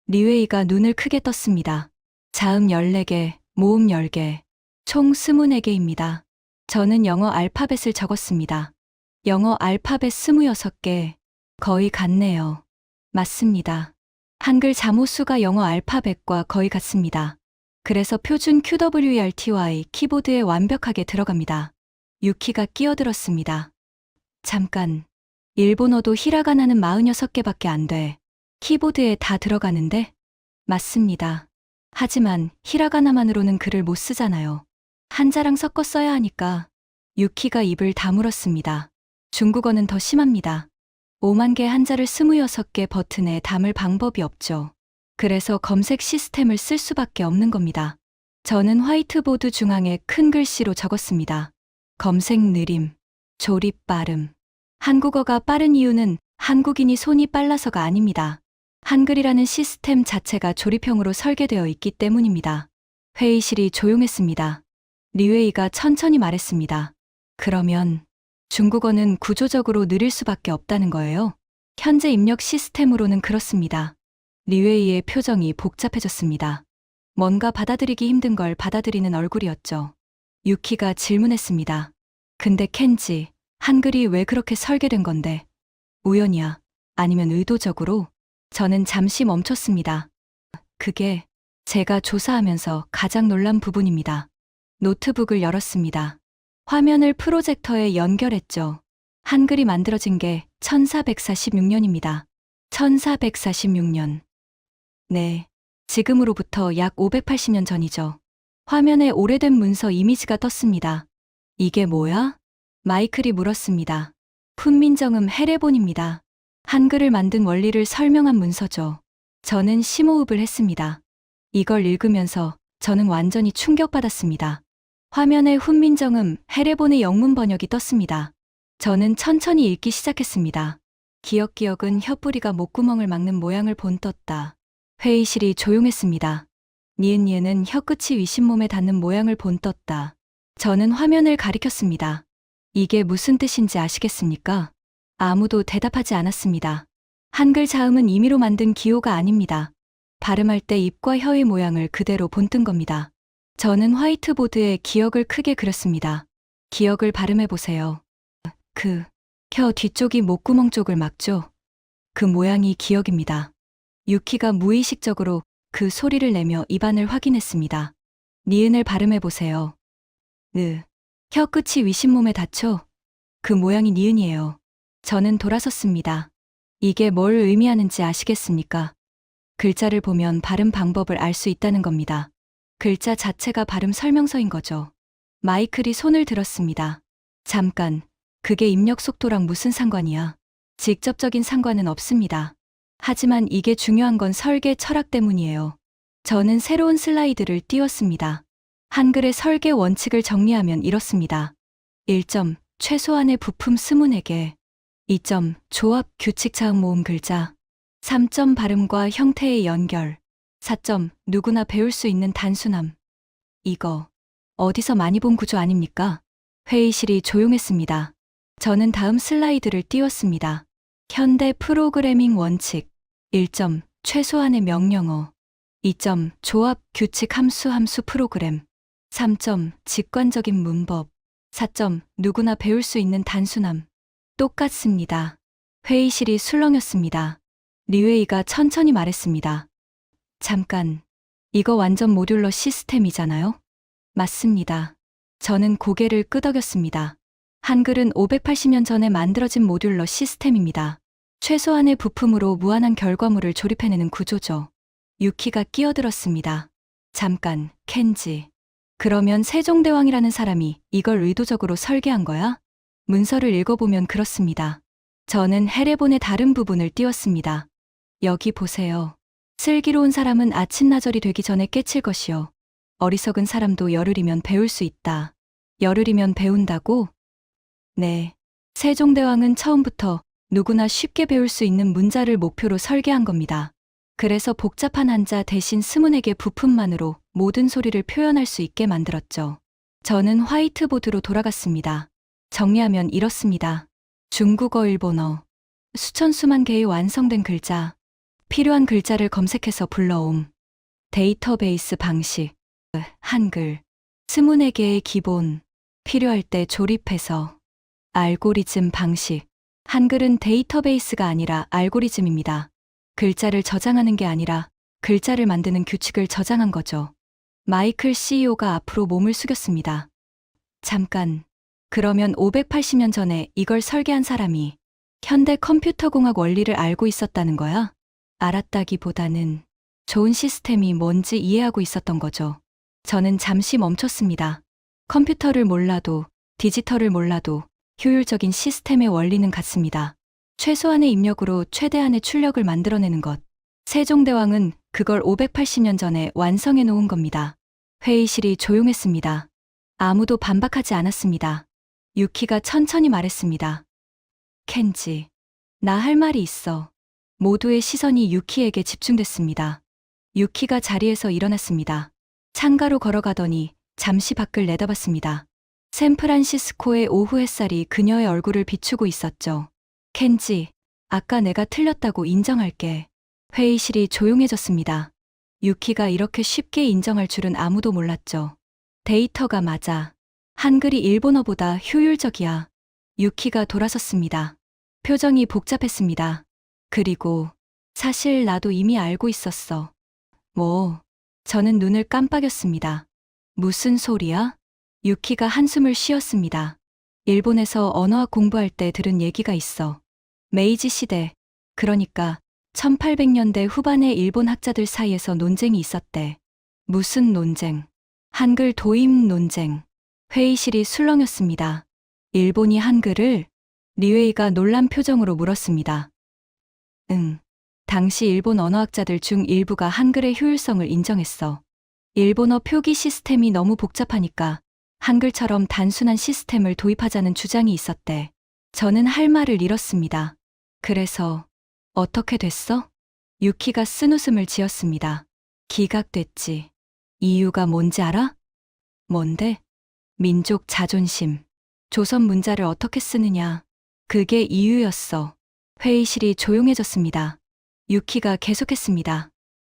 리웨이가 눈을 크게 떴습니다. 자음 14개, 모음 10개. 총 24개입니다. 저는 영어 알파벳을 적었습니다. 영어 알파벳 26개. 거의 같네요. 맞습니다. 한글 자모수가 영어 알파벳과 거의 같습니다. 그래서 표준 QWERTY 키보드에 완벽하게 들어갑니다. 유키가 끼어들었습니다. 잠깐. 일본어도 히라가나는 46개밖에 안 돼. 키보드에 다 들어가는데? 맞습니다. 하지만 히라가나만으로는 글을 못 쓰잖아요. 한자랑 섞어 써야 하니까. 유키가 입을 다물었습니다. 중국어는 더 심합니다. 5만 개 한자를 26개 버튼에 담을 방법이 없죠. 그래서 검색 시스템을 쓸 수밖에 없는 겁니다. 저는 화이트보드 중앙에 큰 글씨로 적었습니다. 검색 느림, 조립 빠름. 한국어가 빠른 이유는 한국인이 손이 빨라서가 아닙니다. 한글이라는 시스템 자체가 조립형으로 설계되어 있기 때문입니다. 회의실이 조용했습니다. 리웨이가 천천히 말했습니다. 그러면 중국어는 구조적으로 느릴 수밖에 없다는 거예요. 현재 입력 시스템으로는 그렇습니다. 리웨이의 표정이 복잡해졌습니다. 뭔가 받아들이기 힘든 걸 받아들이는 얼굴이었죠. 유키가 질문했습니다. 근데 켄지, 한글이 왜 그렇게 설계된 건데? 우연이야? 아니면 의도적으로? 저는 잠시 멈췄습니다. 그게 제가 조사하면서 가장 놀란 부분입니다. 노트북을 열었습니다. 화면을 프로젝터에 연결했죠. 한글이 만들어진 게 1446년입니다. 1446년. 네. 지금으로부터 약 580년 전이죠. 화면에 오래된 문서 이미지가 떴습니다. 이게 뭐야? 마이클이 물었습니다. 훈민정음 해례본입니다. 한글을 만든 원리를 설명한 문서죠. 저는 심호흡을 했습니다. 이걸 읽으면서 저는 완전히 충격받았습니다. 화면에 훈민정음 해례본의 영문 번역이 떴습니다. 저는 천천히 읽기 시작했습니다. 기억은 혀뿌리가 목구멍을 막는 모양을 본떴다. 회의실이 조용했습니다. 니은니은은 혀끝이 위신몸에 닿는 모양을 본떴다. 저는 화면을 가리켰습니다. 이게 무슨 뜻인지 아시겠습니까? 아무도 대답하지 않았습니다. 한글 자음은 임의로 만든 기호가 아닙니다. 발음할 때 입과 혀의 모양을 그대로 본뜬 겁니다. 저는 화이트보드에 기억을 크게 그렸습니다. 기억을 발음해보세요. 혀 뒤쪽이 목구멍 쪽을 막죠. 그 모양이 기억입니다. 유키가 무의식적으로 그 소리를 내며 입안을 확인했습니다. 니은을 발음해보세요. 혀 끝이 위신몸에 닿죠? 그 모양이 니은이에요. 저는 돌아섰습니다. 이게 뭘 의미하는지 아시겠습니까? 글자를 보면 발음 방법을 알 수 있다는 겁니다. 글자 자체가 발음 설명서인 거죠. 마이클이 손을 들었습니다. 잠깐, 그게 입력 속도랑 무슨 상관이야? 직접적인 상관은 없습니다. 하지만 이게 중요한 건 설계 철학 때문이에요. 저는 새로운 슬라이드를 띄웠습니다. 한글의 설계 원칙을 정리하면 이렇습니다. 1점, 최소한의 부품 스문에게. 2점, 조합 규칙 자음 모음 글자. 3점, 발음과 형태의 연결. 4점, 누구나 배울 수 있는 단순함. 이거 어디서 많이 본 구조 아닙니까? 회의실이 조용했습니다. 저는 다음 슬라이드를 띄웠습니다. 현대 프로그래밍 원칙. 1점, 최소한의 명령어. 2점, 조합 규칙 함수 프로그램. 3점, 직관적인 문법. 4점, 누구나 배울 수 있는 단순함. 똑같습니다. 회의실이 술렁였습니다. 리웨이가 천천히 말했습니다. 잠깐, 이거 완전 모듈러 시스템이잖아요? 맞습니다. 저는 고개를 끄덕였습니다. 한글은 580년 전에 만들어진 모듈러 시스템입니다. 최소한의 부품으로 무한한 결과물을 조립해내는 구조죠. 유키가 끼어들었습니다. 잠깐, 켄지. 그러면 세종대왕이라는 사람이 이걸 의도적으로 설계한 거야? 문서를 읽어보면 그렇습니다. 저는 해례본의 다른 부분을 띄웠습니다. 여기 보세요. 슬기로운 사람은 아침나절이 되기 전에 깨칠 것이요. 어리석은 사람도 열흘이면 배울 수 있다. 열흘이면 배운다고? 네. 세종대왕은 처음부터 누구나 쉽게 배울 수 있는 문자를 목표로 설계한 겁니다. 그래서 복잡한 한자 대신 스문에게 부품만으로 모든 소리를 표현할 수 있게 만들었죠. 저는 화이트보드로 돌아갔습니다. 정리하면 이렇습니다. 중국어, 일본어. 수천 수만 개의 완성된 글자. 필요한 글자를 검색해서 불러옴. 데이터베이스 방식. 한글. 스문의 개의 기본. 필요할 때 조립해서. 알고리즘 방식. 한글은 데이터베이스가 아니라 알고리즘입니다. 글자를 저장하는 게 아니라 글자를 만드는 규칙을 저장한 거죠. 마이클 CEO가 앞으로 몸을 숙였습니다. 잠깐. 그러면 580년 전에 이걸 설계한 사람이 현대 컴퓨터공학 원리를 알고 있었다는 거야? 알았다기보다는 좋은 시스템이 뭔지 이해하고 있었던 거죠. 저는 잠시 멈췄습니다. 컴퓨터를 몰라도, 디지털을 몰라도 효율적인 시스템의 원리는 같습니다. 최소한의 입력으로 최대한의 출력을 만들어내는 것. 세종대왕은 그걸 580년 전에 완성해 놓은 겁니다. 회의실이 조용했습니다. 아무도 반박하지 않았습니다. 유키가 천천히 말했습니다. 켄지, 나 할 말이 있어. 모두의 시선이 유키에게 집중됐습니다. 유키가 자리에서 일어났습니다. 창가로 걸어가더니 잠시 밖을 내다봤습니다. 샌프란시스코의 오후 햇살이 그녀의 얼굴을 비추고 있었죠. 켄지, 아까 내가 틀렸다고 인정할게. 회의실이 조용해졌습니다. 유키가 이렇게 쉽게 인정할 줄은 아무도 몰랐죠. 데이터가 맞아. 한글이 일본어보다 효율적이야. 유키가 돌아섰습니다. 표정이 복잡했습니다. 그리고 사실 나도 이미 알고 있었어. 뭐? 저는 눈을 깜빡였습니다. 무슨 소리야? 유키가 한숨을 쉬었습니다. 일본에서 언어학 공부할 때 들은 얘기가 있어. 메이지 시대, 그러니까 1800년대 후반에 일본 학자들 사이에서 논쟁이 있었대. 무슨 논쟁? 한글 도입 논쟁. 회의실이 술렁였습니다. 일본이 한글을? 리웨이가 놀란 표정으로 물었습니다. 응. 당시 일본 언어학자들 중 일부가 한글의 효율성을 인정했어. 일본어 표기 시스템이 너무 복잡하니까 한글처럼 단순한 시스템을 도입하자는 주장이 있었대. 저는 할 말을 잃었습니다. 그래서 어떻게 됐어? 유키가 쓴웃음을 지었습니다. 기각됐지. 이유가 뭔지 알아? 뭔데? 민족 자존심. 조선 문자를 어떻게 쓰느냐. 그게 이유였어. 회의실이 조용해졌습니다. 유키가 계속했습니다.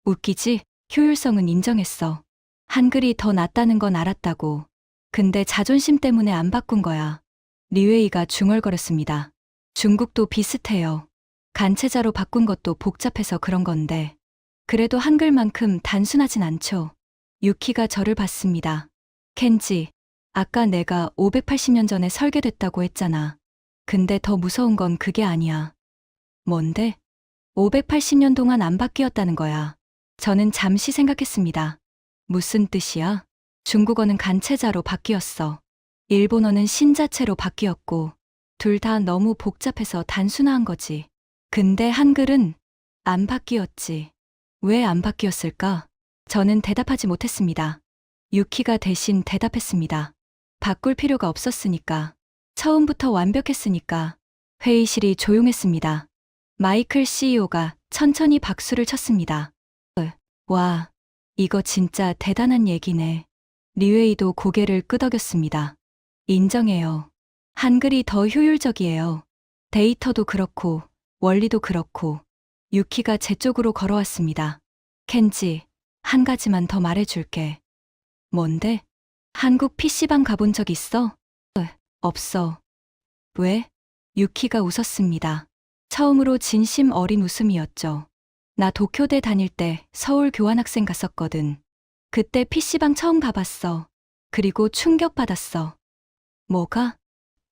웃기지? 효율성은 인정했어. 한글이 더 낫다는 건 알았다고. 근데 자존심 때문에 안 바꾼 거야. 리웨이가 중얼거렸습니다. 중국도 비슷해요. 간체자로 바꾼 것도 복잡해서 그런 건데. 그래도 한글만큼 단순하진 않죠. 유키가 저를 봤습니다. 켄지, 아까 내가 580년 전에 설계됐다고 했잖아. 근데 더 무서운 건 그게 아니야. 뭔데? 580년 동안 안 바뀌었다는 거야. 저는 잠시 생각했습니다. 무슨 뜻이야? 중국어는 간체자로 바뀌었어. 일본어는 신자체로 바뀌었고, 둘 다 너무 복잡해서 단순화한 거지. 근데 한글은 안 바뀌었지. 왜 안 바뀌었을까? 저는 대답하지 못했습니다. 유키가 대신 대답했습니다. 바꿀 필요가 없었으니까. 처음부터 완벽했으니까. 회의실이 조용했습니다. 마이클 CEO가 천천히 박수를 쳤습니다. 와, 이거 진짜 대단한 얘기네. 리웨이도 고개를 끄덕였습니다. 인정해요. 한글이 더 효율적이에요. 데이터도 그렇고, 원리도 그렇고. 유키가 제 쪽으로 걸어왔습니다. 켄지, 한 가지만 더 말해줄게. 뭔데? 한국 PC방 가본 적 있어? 없어. 왜? 유키가 웃었습니다. 처음으로 진심 어린 웃음이었죠. 나 도쿄대 다닐 때 서울 교환학생 갔었거든. 그때 PC방 처음 가봤어. 그리고 충격받았어. 뭐가?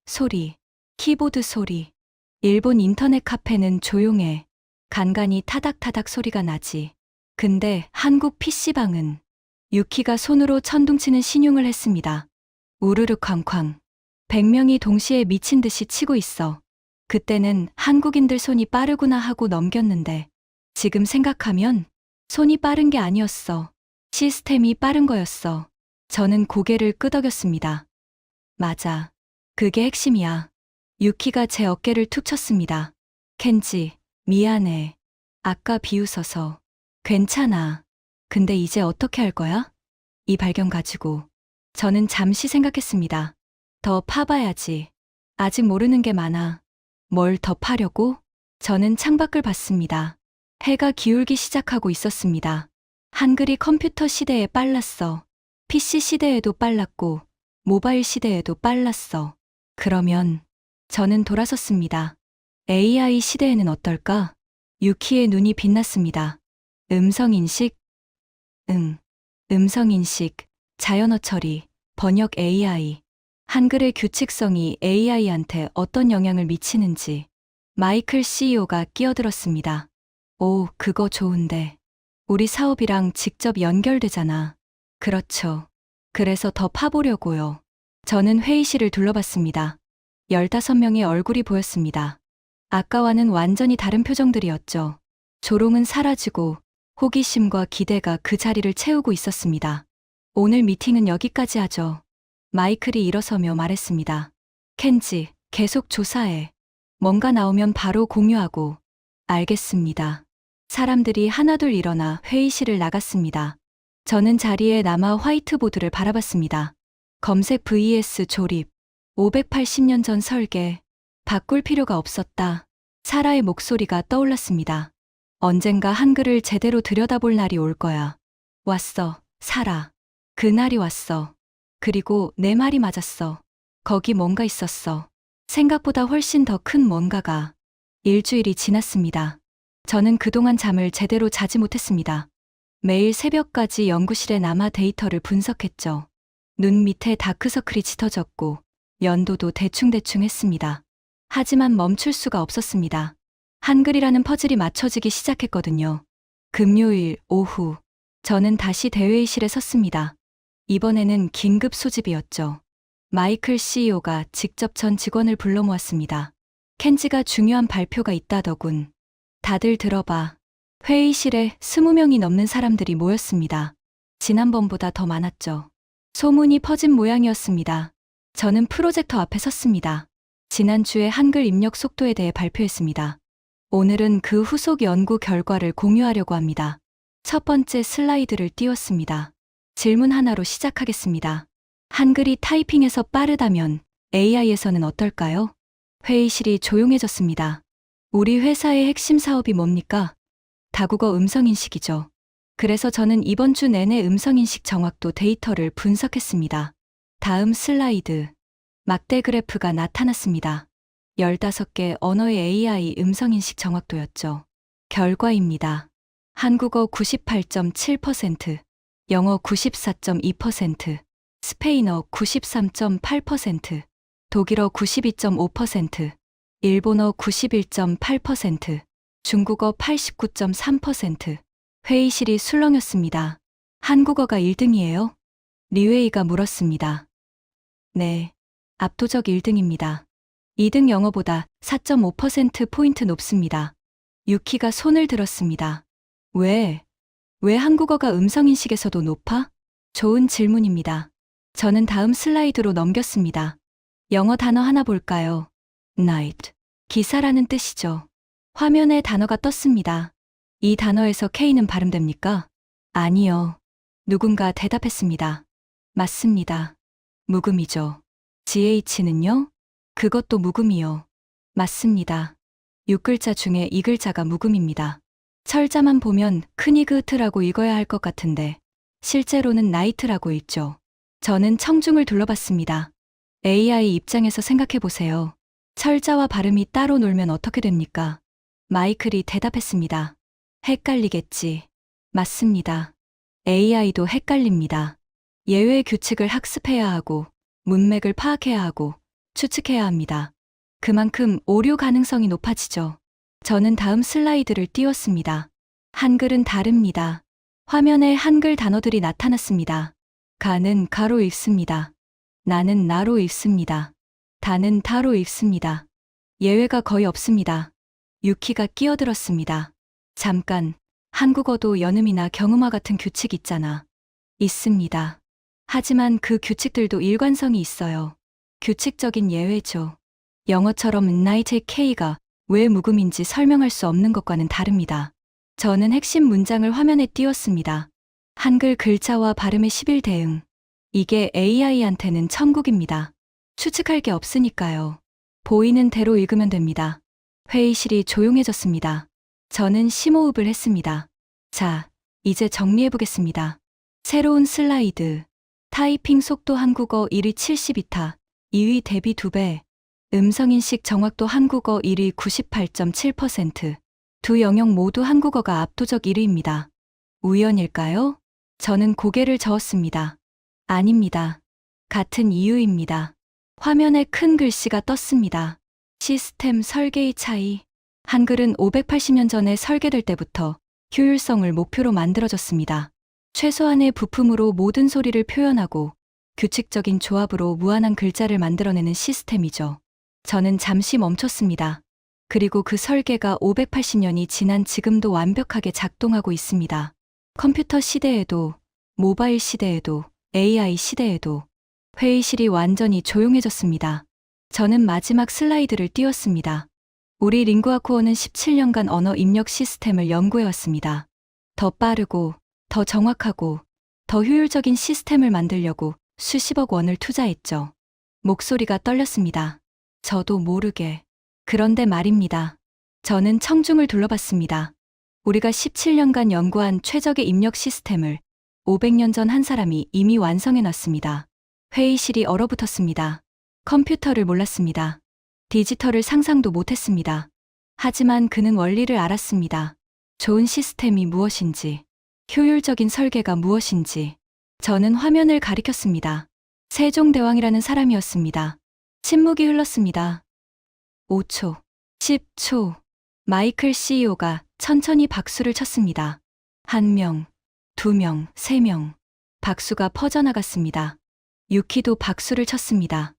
소리. 키보드 소리. 일본 인터넷 카페는 조용해. 간간이 타닥타닥 소리가 나지. 근데 한국 PC방은 유키가 손으로 천둥치는 신용을 했습니다. 우르르 쾅쾅. 100명이 동시에 미친 듯이 치고 있어. 그때는 한국인들 손이 빠르구나 하고 넘겼는데 지금 생각하면 손이 빠른 게 아니었어. 시스템이 빠른 거였어. 저는 고개를 끄덕였습니다. 맞아. 그게 핵심이야. 유키가 제 어깨를 툭 쳤습니다. 켄지, 미안해. 아까 비웃어서. 괜찮아. 근데 이제 어떻게 할 거야? 이 발견 가지고. 저는 잠시 생각했습니다. 더 파봐야지. 아직 모르는 게 많아. 뭘 더 파려고? 저는 창밖을 봤습니다. 해가 기울기 시작하고 있었습니다. 한글이 컴퓨터 시대에 빨랐어. PC 시대에도 빨랐고, 모바일 시대에도 빨랐어. 그러면 저는 돌아섰습니다. AI 시대에는 어떨까? 유키의 눈이 빛났습니다. 음성인식? 응. 음성인식, 자연어 처리, 번역 AI. 한글의 규칙성이 AI한테 어떤 영향을 미치는지. 마이클 CEO가 끼어들었습니다. 오, 그거 좋은데. 우리 사업이랑 직접 연결되잖아. 그렇죠. 그래서 더 파보려고요. 저는 회의실을 둘러봤습니다. 15명의 얼굴이 보였습니다. 아까와는 완전히 다른 표정들이었죠. 조롱은 사라지고 호기심과 기대가 그 자리를 채우고 있었습니다. 오늘 미팅은 여기까지 하죠. 마이클이 일어서며 말했습니다. 켄지, 계속 조사해. 뭔가 나오면 바로 공유하고. 알겠습니다. 사람들이 하나둘 일어나 회의실을 나갔습니다. 저는 자리에 남아 화이트보드를 바라봤습니다. 검색 vs 조립. 580년 전 설계. 바꿀 필요가 없었다. 사라의 목소리가 떠올랐습니다. 언젠가 한글을 제대로 들여다볼 날이 올 거야. 왔어, 사라. 그날이 왔어. 그리고 내 말이 맞았어. 거기 뭔가 있었어. 생각보다 훨씬 더 큰 뭔가가. 일주일이 지났습니다. 저는 그동안 잠을 제대로 자지 못했습니다. 매일 새벽까지 연구실에 남아 데이터를 분석했죠. 눈 밑에 다크서클이 짙어졌고 연도도 대충대충 했습니다. 하지만 멈출 수가 없었습니다. 한글이라는 퍼즐이 맞춰지기 시작했거든요. 금요일 오후, 저는 다시 대회의실에 섰습니다. 이번에는 긴급 소집이었죠. 마이클 CEO가 직접 전 직원을 불러 모았습니다. 켄지가 중요한 발표가 있다더군. 다들 들어봐. 회의실에 20명이 넘는 사람들이 모였습니다. 지난번보다 더 많았죠. 소문이 퍼진 모양이었습니다. 저는 프로젝터 앞에 섰습니다. 지난주에 한글 입력 속도에 대해 발표했습니다. 오늘은 그 후속 연구 결과를 공유하려고 합니다. 첫 번째 슬라이드를 띄웠습니다. 질문 하나로 시작하겠습니다. 한글이 타이핑에서 빠르다면 AI에서는 어떨까요? 회의실이 조용해졌습니다. 우리 회사의 핵심 사업이 뭡니까? 다국어 음성인식이죠. 그래서 저는 이번 주 내내 음성인식 정확도 데이터를 분석했습니다. 다음 슬라이드. 막대 그래프가 나타났습니다. 15개 언어의 AI 음성인식 정확도였죠. 결과입니다. 한국어 98.7%, 영어 94.2%, 스페인어 93.8%, 독일어 92.5%, 일본어 91.8%, 중국어 89.3%. 회의실이 술렁였습니다. 한국어가 1등이에요? 리웨이가 물었습니다. 네, 압도적 1등입니다. 2등 영어보다 4.5%포인트 높습니다. 유키가 손을 들었습니다. 왜 한국어가 음성인식에서도 높아? 좋은 질문입니다. 저는 다음 슬라이드로 넘겼습니다. 영어 단어 하나 볼까요? night. 기사라는 뜻이죠. 화면에 단어가 떴습니다. 이 단어에서 K는 발음됩니까? 아니요. 누군가 대답했습니다. 맞습니다. 묵음이죠. GH는요? 그것도 묵음이요. 맞습니다. 6글자 중에 이 글자가 묵음입니다. 철자만 보면 크니그트라고 읽어야 할 것 같은데 실제로는 나이트라고 읽죠. 저는 청중을 둘러봤습니다. AI 입장에서 생각해보세요. 철자와 발음이 따로 놀면 어떻게 됩니까? 마이클이 대답했습니다. 헷갈리겠지. 맞습니다. AI도 헷갈립니다. 예외 규칙을 학습해야 하고 문맥을 파악해야 하고 추측해야 합니다. 그만큼 오류 가능성이 높아지죠. 저는 다음 슬라이드를 띄웠습니다. 한글은 다릅니다. 화면에 한글 단어들이 나타났습니다. 가는 가로 읽습니다. 나는 나로 읽습니다. 다는 다로 읽습니다. 예외가 거의 없습니다. 유키가 끼어들었습니다. 잠깐, 한국어도 연음이나 경음화 같은 규칙 있잖아. 있습니다. 하지만 그 규칙들도 일관성이 있어요. 규칙적인 예외죠. 영어처럼 night K가 왜 묵음인지 설명할 수 없는 것과는 다릅니다. 저는 핵심 문장을 화면에 띄웠습니다. 한글 글자와 발음의 11대응. 이게 AI한테는 천국입니다. 추측할 게 없으니까요. 보이는 대로 읽으면 됩니다. 회의실이 조용해졌습니다. 저는 심호흡을 했습니다. 자, 이제 정리해보겠습니다. 새로운 슬라이드. 타이핑 속도 한국어 1위 72타, 2위 대비 2배. 음성인식 정확도 한국어 1위 98.7%. 두 영역 모두 한국어가 압도적 1위입니다. 우연일까요? 저는 고개를 저었습니다. 아닙니다. 같은 이유입니다. 화면에 큰 글씨가 떴습니다. 시스템 설계의 차이. 한글은 580년 전에 설계될 때부터 효율성을 목표로 만들어졌습니다. 최소한의 부품으로 모든 소리를 표현하고 규칙적인 조합으로 무한한 글자를 만들어내는 시스템이죠. 저는 잠시 멈췄습니다. 그리고 그 설계가 580년이 지난 지금도 완벽하게 작동하고 있습니다. 컴퓨터 시대에도, 모바일 시대에도, AI 시대에도. 회의실이 완전히 조용해졌습니다. 저는 마지막 슬라이드를 띄웠습니다. 우리 링구아코어는 17년간 언어 입력 시스템을 연구해왔습니다. 더 빠르고, 더 정확하고, 더 효율적인 시스템을 만들려고 수십억 원을 투자했죠. 목소리가 떨렸습니다. 저도 모르게. 그런데 말입니다. 저는 청중을 둘러봤습니다. 우리가 17년간 연구한 최적의 입력 시스템을 500년 전 한 사람이 이미 완성해 놨습니다. 회의실이 얼어붙었습니다. 컴퓨터를 몰랐습니다. 디지털을 상상도 못했습니다. 하지만 그는 원리를 알았습니다. 좋은 시스템이 무엇인지, 효율적인 설계가 무엇인지. 저는 화면을 가리켰습니다. 세종대왕이라는 사람이었습니다. 침묵이 흘렀습니다. 5초, 10초. 마이클 CEO가 천천히 박수를 쳤습니다. 1명, 2명, 3명. 박수가 퍼져나갔습니다. 유키도 박수를 쳤습니다.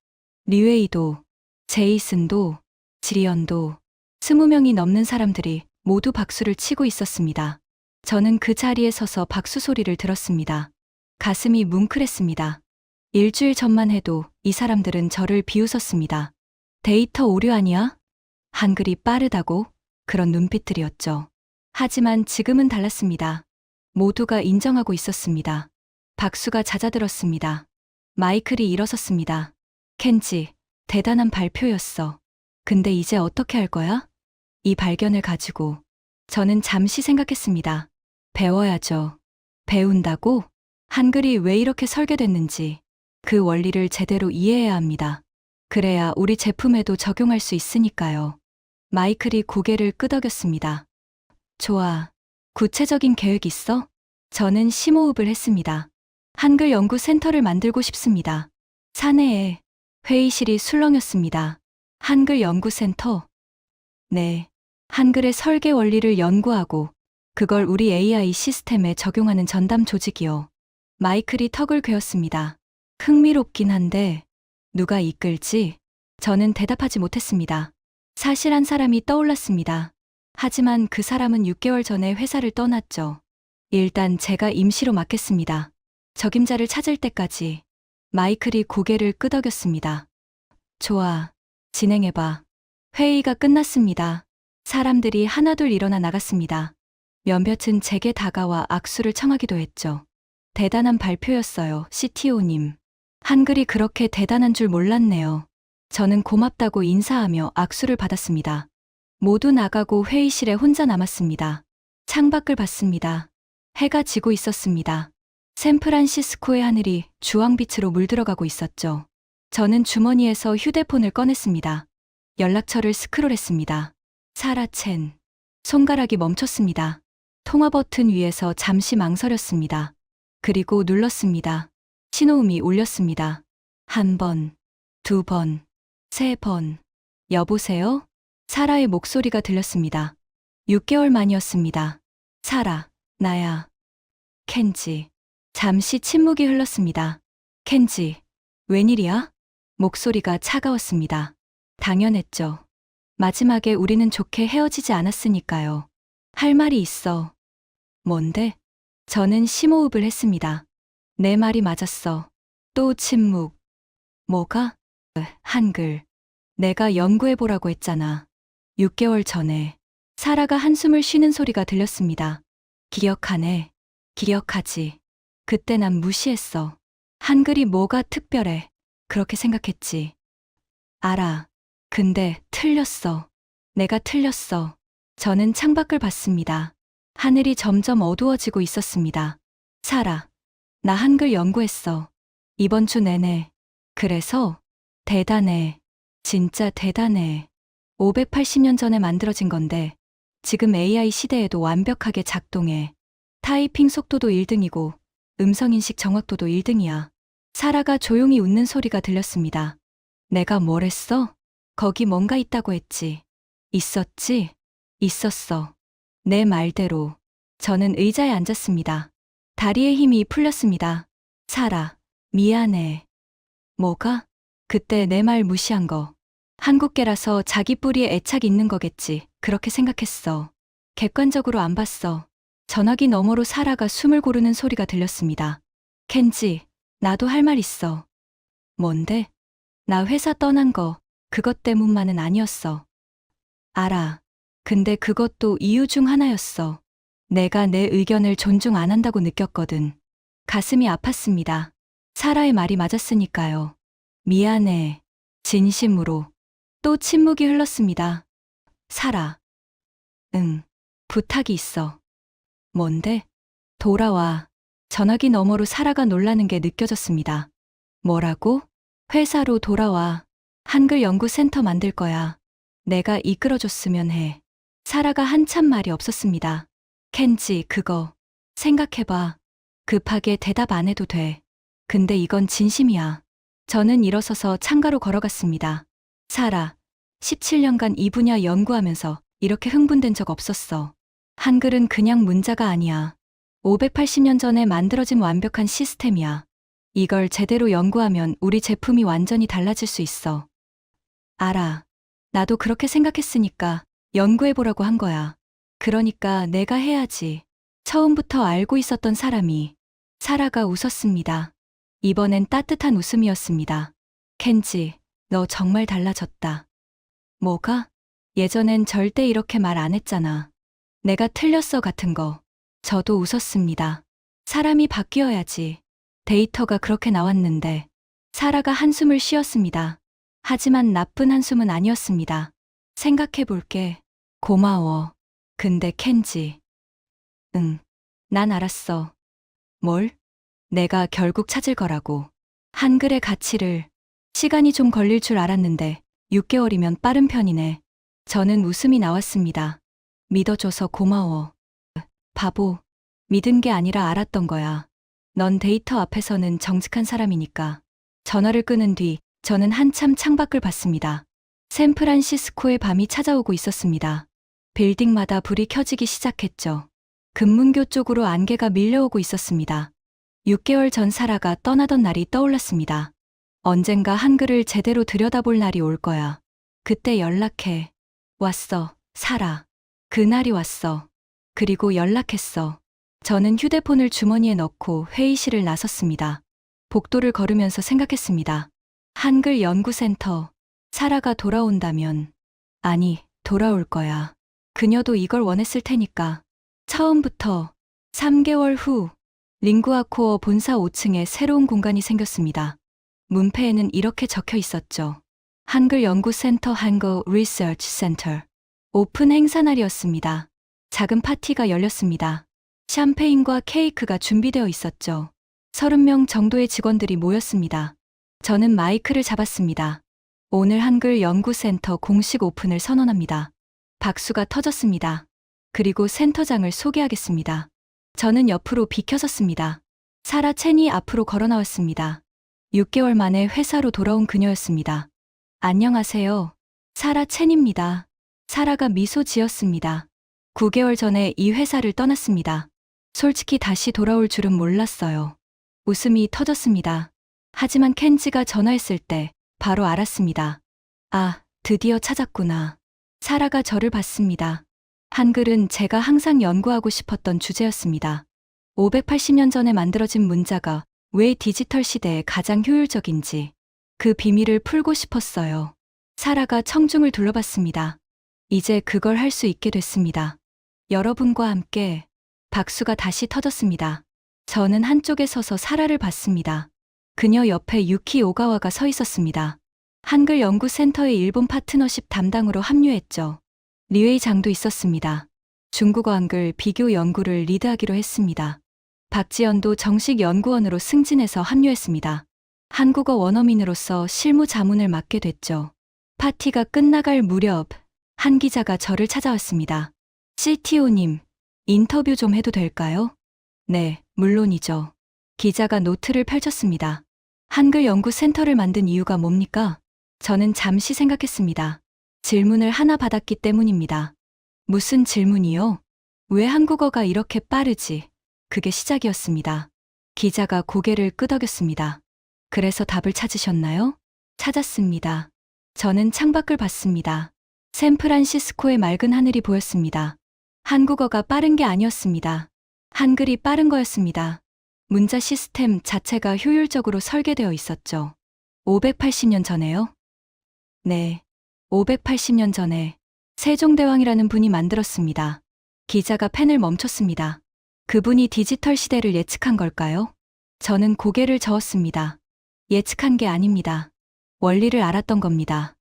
리웨이도, 제이슨도, 지리언도, 20명이 넘는 사람들이 모두 박수를 치고 있었습니다. 저는 그 자리에 서서 박수 소리를 들었습니다. 가슴이 뭉클했습니다. 일주일 전만 해도 이 사람들은 저를 비웃었습니다. 데이터 오류 아니야? 한글이 빠르다고? 그런 눈빛들이었죠. 하지만 지금은 달랐습니다. 모두가 인정하고 있었습니다. 박수가 잦아들었습니다. 마이클이 일어섰습니다. 켄지, 대단한 발표였어. 근데 이제 어떻게 할 거야? 이 발견을 가지고 저는 잠시 생각했습니다. 배워야죠. 배운다고? 한글이 왜 이렇게 설계됐는지 그 원리를 제대로 이해해야 합니다. 그래야 우리 제품에도 적용할 수 있으니까요. 마이클이 고개를 끄덕였습니다. 좋아. 구체적인 계획 있어? 저는 심호흡을 했습니다. 한글 연구센터를 만들고 싶습니다. 사내에 회의실이 술렁였습니다. 한글 연구센터? 네. 한글의 설계 원리를 연구하고 그걸 우리 AI 시스템에 적용하는 전담 조직이요. 마이클이 턱을 괴었습니다. 흥미롭긴 한데 누가 이끌지? 저는 대답하지 못했습니다. 사실 한 사람이 떠올랐습니다. 하지만 그 사람은 6개월 전에 회사를 떠났죠. 일단 제가 임시로 맡겠습니다. 적임자를 찾을 때까지. 마이클이 고개를 끄덕였습니다. 좋아. 진행해봐. 회의가 끝났습니다. 사람들이 하나둘 일어나 나갔습니다. 몇몇은 제게 다가와 악수를 청하기도 했죠. 대단한 발표였어요, CTO님. 한글이 그렇게 대단한 줄 몰랐네요. 저는 고맙다고 인사하며 악수를 받았습니다. 모두 나가고 회의실에 혼자 남았습니다. 창밖을 봤습니다. 해가 지고 있었습니다. 샌프란시스코의 하늘이 주황빛으로 물들어가고 있었죠. 저는 주머니에서 휴대폰을 꺼냈습니다. 연락처를 스크롤했습니다. 사라 첸. 손가락이 멈췄습니다. 통화 버튼 위에서 잠시 망설였습니다. 그리고 눌렀습니다. 신호음이 울렸습니다. 1번, 2번, 3번. 여보세요? 사라의 목소리가 들렸습니다. 6개월 만이었습니다. 사라, 나야. 켄지. 잠시 침묵이 흘렀습니다. 켄지, 웬일이야? 목소리가 차가웠습니다. 당연했죠. 마지막에 우리는 좋게 헤어지지 않았으니까요. 할 말이 있어. 뭔데? 저는 심호흡을 했습니다. 내 말이 맞았어. 또 침묵. 뭐가? 한글. 내가 연구해보라고 했잖아. 6개월 전에. 사라가 한숨을 쉬는 소리가 들렸습니다. 기억하네. 기억하지. 그때 난 무시했어. 한글이 뭐가 특별해. 그렇게 생각했지. 알아. 근데 틀렸어. 내가 틀렸어. 저는 창밖을 봤습니다. 하늘이 점점 어두워지고 있었습니다. 사라. 나 한글 연구했어. 이번 주 내내. 그래서? 대단해. 진짜 대단해. 580년 전에 만들어진 건데 지금 AI 시대에도 완벽하게 작동해. 타이핑 속도도 1등이고 음성인식 정확도도 1등이야. 사라가 조용히 웃는 소리가 들렸습니다. 내가 뭘 했어? 거기 뭔가 있다고 했지. 있었지? 있었어. 내 말대로. 저는 의자에 앉았습니다. 다리에 힘이 풀렸습니다. 사라, 미안해. 뭐가? 그때 내 말 무시한 거. 한국계라서 자기 뿌리에 애착이 있는 거겠지. 그렇게 생각했어. 객관적으로 안 봤어. 전화기 너머로 사라가 숨을 고르는 소리가 들렸습니다. 켄지, 나도 할 말 있어. 뭔데? 나 회사 떠난 거, 그것 때문만은 아니었어. 알아. 근데 그것도 이유 중 하나였어. 내가 내 의견을 존중 안 한다고 느꼈거든. 가슴이 아팠습니다. 사라의 말이 맞았으니까요. 미안해. 진심으로. 또 침묵이 흘렀습니다. 사라. 응. 부탁이 있어. 뭔데? 돌아와. 전화기 너머로 사라가 놀라는 게 느껴졌습니다. 뭐라고? 회사로 돌아와. 한글 연구센터 만들 거야. 내가 이끌어줬으면 해. 사라가 한참 말이 없었습니다. 켄지, 그거. 생각해봐. 급하게 대답 안 해도 돼. 근데 이건 진심이야. 저는 일어서서 창가로 걸어갔습니다. 사라, 17년간 이 분야 연구하면서 이렇게 흥분된 적 없었어. 한글은 그냥 문자가 아니야. 580년 전에 만들어진 완벽한 시스템이야. 이걸 제대로 연구하면 우리 제품이 완전히 달라질 수 있어. 알아. 나도 그렇게 생각했으니까 연구해보라고 한 거야. 그러니까 내가 해야지. 처음부터 알고 있었던 사람이. 사라가 웃었습니다. 이번엔 따뜻한 웃음이었습니다. 켄지, 너 정말 달라졌다. 뭐가? 예전엔 절대 이렇게 말 안 했잖아. 내가 틀렸어 같은 거. 저도 웃었습니다. 사람이 바뀌어야지. 데이터가 그렇게 나왔는데. 사라가 한숨을 쉬었습니다. 하지만 나쁜 한숨은 아니었습니다. 생각해 볼게. 고마워. 근데 켄지. 응. 난 알았어. 뭘? 내가 결국 찾을 거라고. 한글의 가치를. 시간이 좀 걸릴 줄 알았는데 6개월이면 빠른 편이네. 저는 웃음이 나왔습니다. 믿어줘서 고마워. 바보. 믿은 게 아니라 알았던 거야. 넌 데이터 앞에서는 정직한 사람이니까. 전화를 끊은 뒤 저는 한참 창밖을 봤습니다. 샌프란시스코의 밤이 찾아오고 있었습니다. 빌딩마다 불이 켜지기 시작했죠. 금문교 쪽으로 안개가 밀려오고 있었습니다. 6개월 전 사라가 떠나던 날이 떠올랐습니다. 언젠가 한글을 제대로 들여다볼 날이 올 거야. 그때 연락해. 왔어, 사라. 그날이 왔어. 그리고 연락했어. 저는 휴대폰을 주머니에 넣고 회의실을 나섰습니다. 복도를 걸으면서 생각했습니다. 한글 연구센터. 사라가 돌아온다면. 아니, 돌아올 거야. 그녀도 이걸 원했을 테니까. 처음부터 3개월 후 링구아코어 본사 5층에 새로운 공간이 생겼습니다. 문패에는 이렇게 적혀 있었죠. 한글 연구센터 한글 리서치 센터. 오픈 행사 날이었습니다. 작은 파티가 열렸습니다. 샴페인과 케이크가 준비되어 있었죠. 30명 정도의 직원들이 모였습니다. 저는 마이크를 잡았습니다. 오늘 한글 연구센터 공식 오픈을 선언합니다. 박수가 터졌습니다. 그리고 센터장을 소개하겠습니다. 저는 옆으로 비켜섰습니다. 사라 첸이 앞으로 걸어 나왔습니다. 6개월 만에 회사로 돌아온 그녀였습니다. 안녕하세요. 사라 첸입니다. 사라가 미소 지었습니다. 9개월 전에 이 회사를 떠났습니다. 솔직히 다시 돌아올 줄은 몰랐어요. 웃음이 터졌습니다. 하지만 켄지가 전화했을 때 바로 알았습니다. 아, 드디어 찾았구나. 사라가 저를 봤습니다. 한글은 제가 항상 연구하고 싶었던 주제였습니다. 580년 전에 만들어진 문자가 왜 디지털 시대에 가장 효율적인지 그 비밀을 풀고 싶었어요. 사라가 청중을 둘러봤습니다. 이제 그걸 할 수 있게 됐습니다. 여러분과 함께 박수가 다시 터졌습니다. 저는 한쪽에 서서 사라를 봤습니다. 그녀 옆에 유키 오가와가 서 있었습니다. 한글 연구센터의 일본 파트너십 담당으로 합류했죠. 리웨이 장도 있었습니다. 중국어 한글 비교 연구를 리드하기로 했습니다. 박지연도 정식 연구원으로 승진해서 합류했습니다. 한국어 원어민으로서 실무 자문을 맡게 됐죠. 파티가 끝나갈 무렵 한 기자가 저를 찾아왔습니다. CTO님, 인터뷰 좀 해도 될까요? 네, 물론이죠. 기자가 노트를 펼쳤습니다. 한글 연구센터를 만든 이유가 뭡니까? 저는 잠시 생각했습니다. 질문을 하나 받았기 때문입니다. 무슨 질문이요? 왜 한국어가 이렇게 빠르지? 그게 시작이었습니다. 기자가 고개를 끄덕였습니다. 그래서 답을 찾으셨나요? 찾았습니다. 저는 창밖을 봤습니다. 샌프란시스코의 맑은 하늘이 보였습니다. 한국어가 빠른 게 아니었습니다. 한글이 빠른 거였습니다. 문자 시스템 자체가 효율적으로 설계되어 있었죠. 580년 전에요? 네. 580년 전에 세종대왕이라는 분이 만들었습니다. 기자가 펜을 멈췄습니다. 그분이 디지털 시대를 예측한 걸까요? 저는 고개를 저었습니다. 예측한 게 아닙니다. 원리를 알았던 겁니다.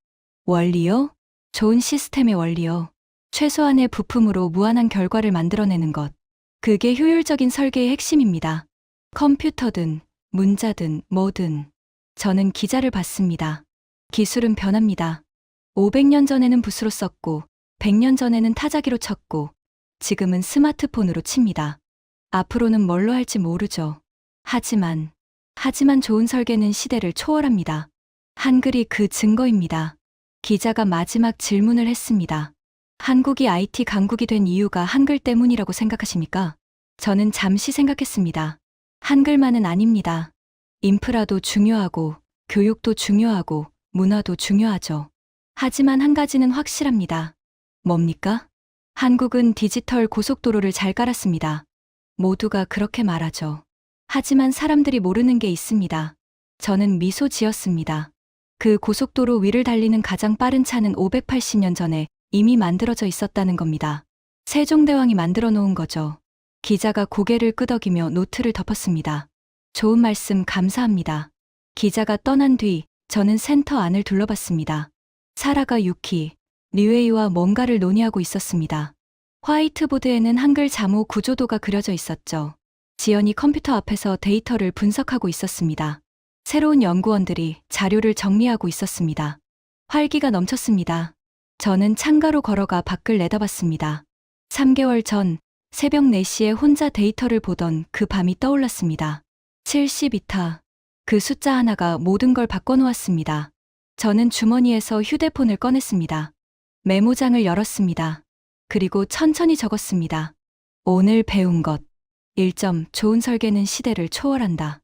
원리요? 좋은 시스템의 원리요. 최소한의 부품으로 무한한 결과를 만들어내는 것. 그게 효율적인 설계의 핵심입니다. 컴퓨터든, 문자든, 뭐든. 저는 기자를 봤습니다. 기술은 변합니다. 500년 전에는 붓으로 썼고, 100년 전에는 타자기로 쳤고, 지금은 스마트폰으로 칩니다. 앞으로는 뭘로 할지 모르죠. 하지만 좋은 설계는 시대를 초월합니다. 한글이 그 증거입니다. 기자가 마지막 질문을 했습니다. 한국이 IT 강국이 된 이유가 한글 때문이라고 생각하십니까? 저는 잠시 생각했습니다. 한글만은 아닙니다. 인프라도 중요하고, 교육도 중요하고, 문화도 중요하죠. 하지만 한 가지는 확실합니다. 뭡니까? 한국은 디지털 고속도로를 잘 깔았습니다. 모두가 그렇게 말하죠. 하지만 사람들이 모르는 게 있습니다. 저는 미소 지었습니다. 그 고속도로 위를 달리는 가장 빠른 차는 580년 전에 이미 만들어져 있었다는 겁니다. 세종대왕이 만들어 놓은 거죠. 기자가 고개를 끄덕이며 노트를 덮었습니다. 좋은 말씀 감사합니다. 기자가 떠난 뒤 저는 센터 안을 둘러봤습니다. 사라가 유키, 류에이와 뭔가를 논의하고 있었습니다. 화이트보드에는 한글 자모 구조도가 그려져 있었죠. 지연이 컴퓨터 앞에서 데이터를 분석하고 있었습니다. 새로운 연구원들이 자료를 정리하고 있었습니다. 활기가 넘쳤습니다. 저는 창가로 걸어가 밖을 내다봤습니다. 3개월 전 새벽 4시에 혼자 데이터를 보던 그 밤이 떠올랐습니다. 72타. 그 숫자 하나가 모든 걸 바꿔놓았습니다. 저는 주머니에서 휴대폰을 꺼냈습니다. 메모장을 열었습니다. 그리고 천천히 적었습니다. 오늘 배운 것. 1점, 좋은 설계는 시대를 초월한다.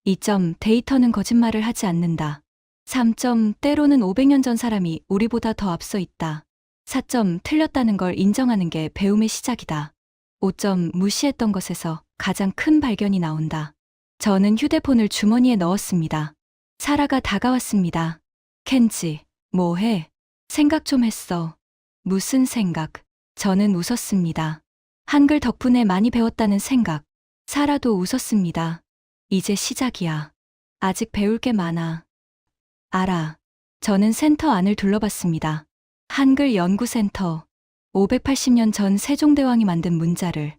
2점, 데이터는 거짓말을 하지 않는다. 3점, 때로는 500년 전 사람이 우리보다 더 앞서 있다. 4점, 틀렸다는 걸 인정하는 게 배움의 시작이다. 5점, 무시했던 것에서 가장 큰 발견이 나온다. 저는 휴대폰을 주머니에 넣었습니다. 사라가 다가왔습니다. 켄지, 뭐해? 생각 좀 했어. 무슨 생각? 저는 웃었습니다. 한글 덕분에 많이 배웠다는 생각. 사라도 웃었습니다. 이제 시작이야. 아직 배울 게 많아. 알아. 저는 센터 안을 둘러봤습니다. 한글 연구센터. 580년 전 세종대왕이 만든 문자를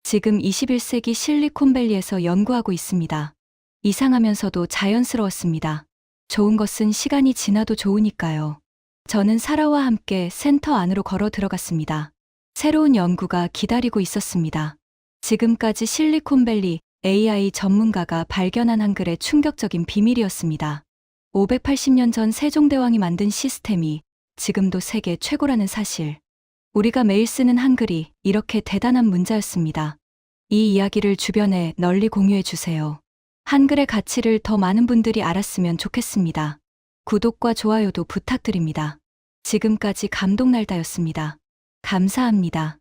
지금 21세기 실리콘밸리에서 연구하고 있습니다. 이상하면서도 자연스러웠습니다. 좋은 것은 시간이 지나도 좋으니까요. 저는 사라와 함께 센터 안으로 걸어 들어갔습니다. 새로운 연구가 기다리고 있었습니다. 지금까지 실리콘밸리 AI 전문가가 발견한 한글의 충격적인 비밀이었습니다. 580년 전 세종대왕이 만든 시스템이 지금도 세계 최고라는 사실. 우리가 매일 쓰는 한글이 이렇게 대단한 문자였습니다. 이 이야기를 주변에 널리 공유해 주세요. 한글의 가치를 더 많은 분들이 알았으면 좋겠습니다. 구독과 좋아요도 부탁드립니다. 지금까지 감동날다였습니다. 감사합니다.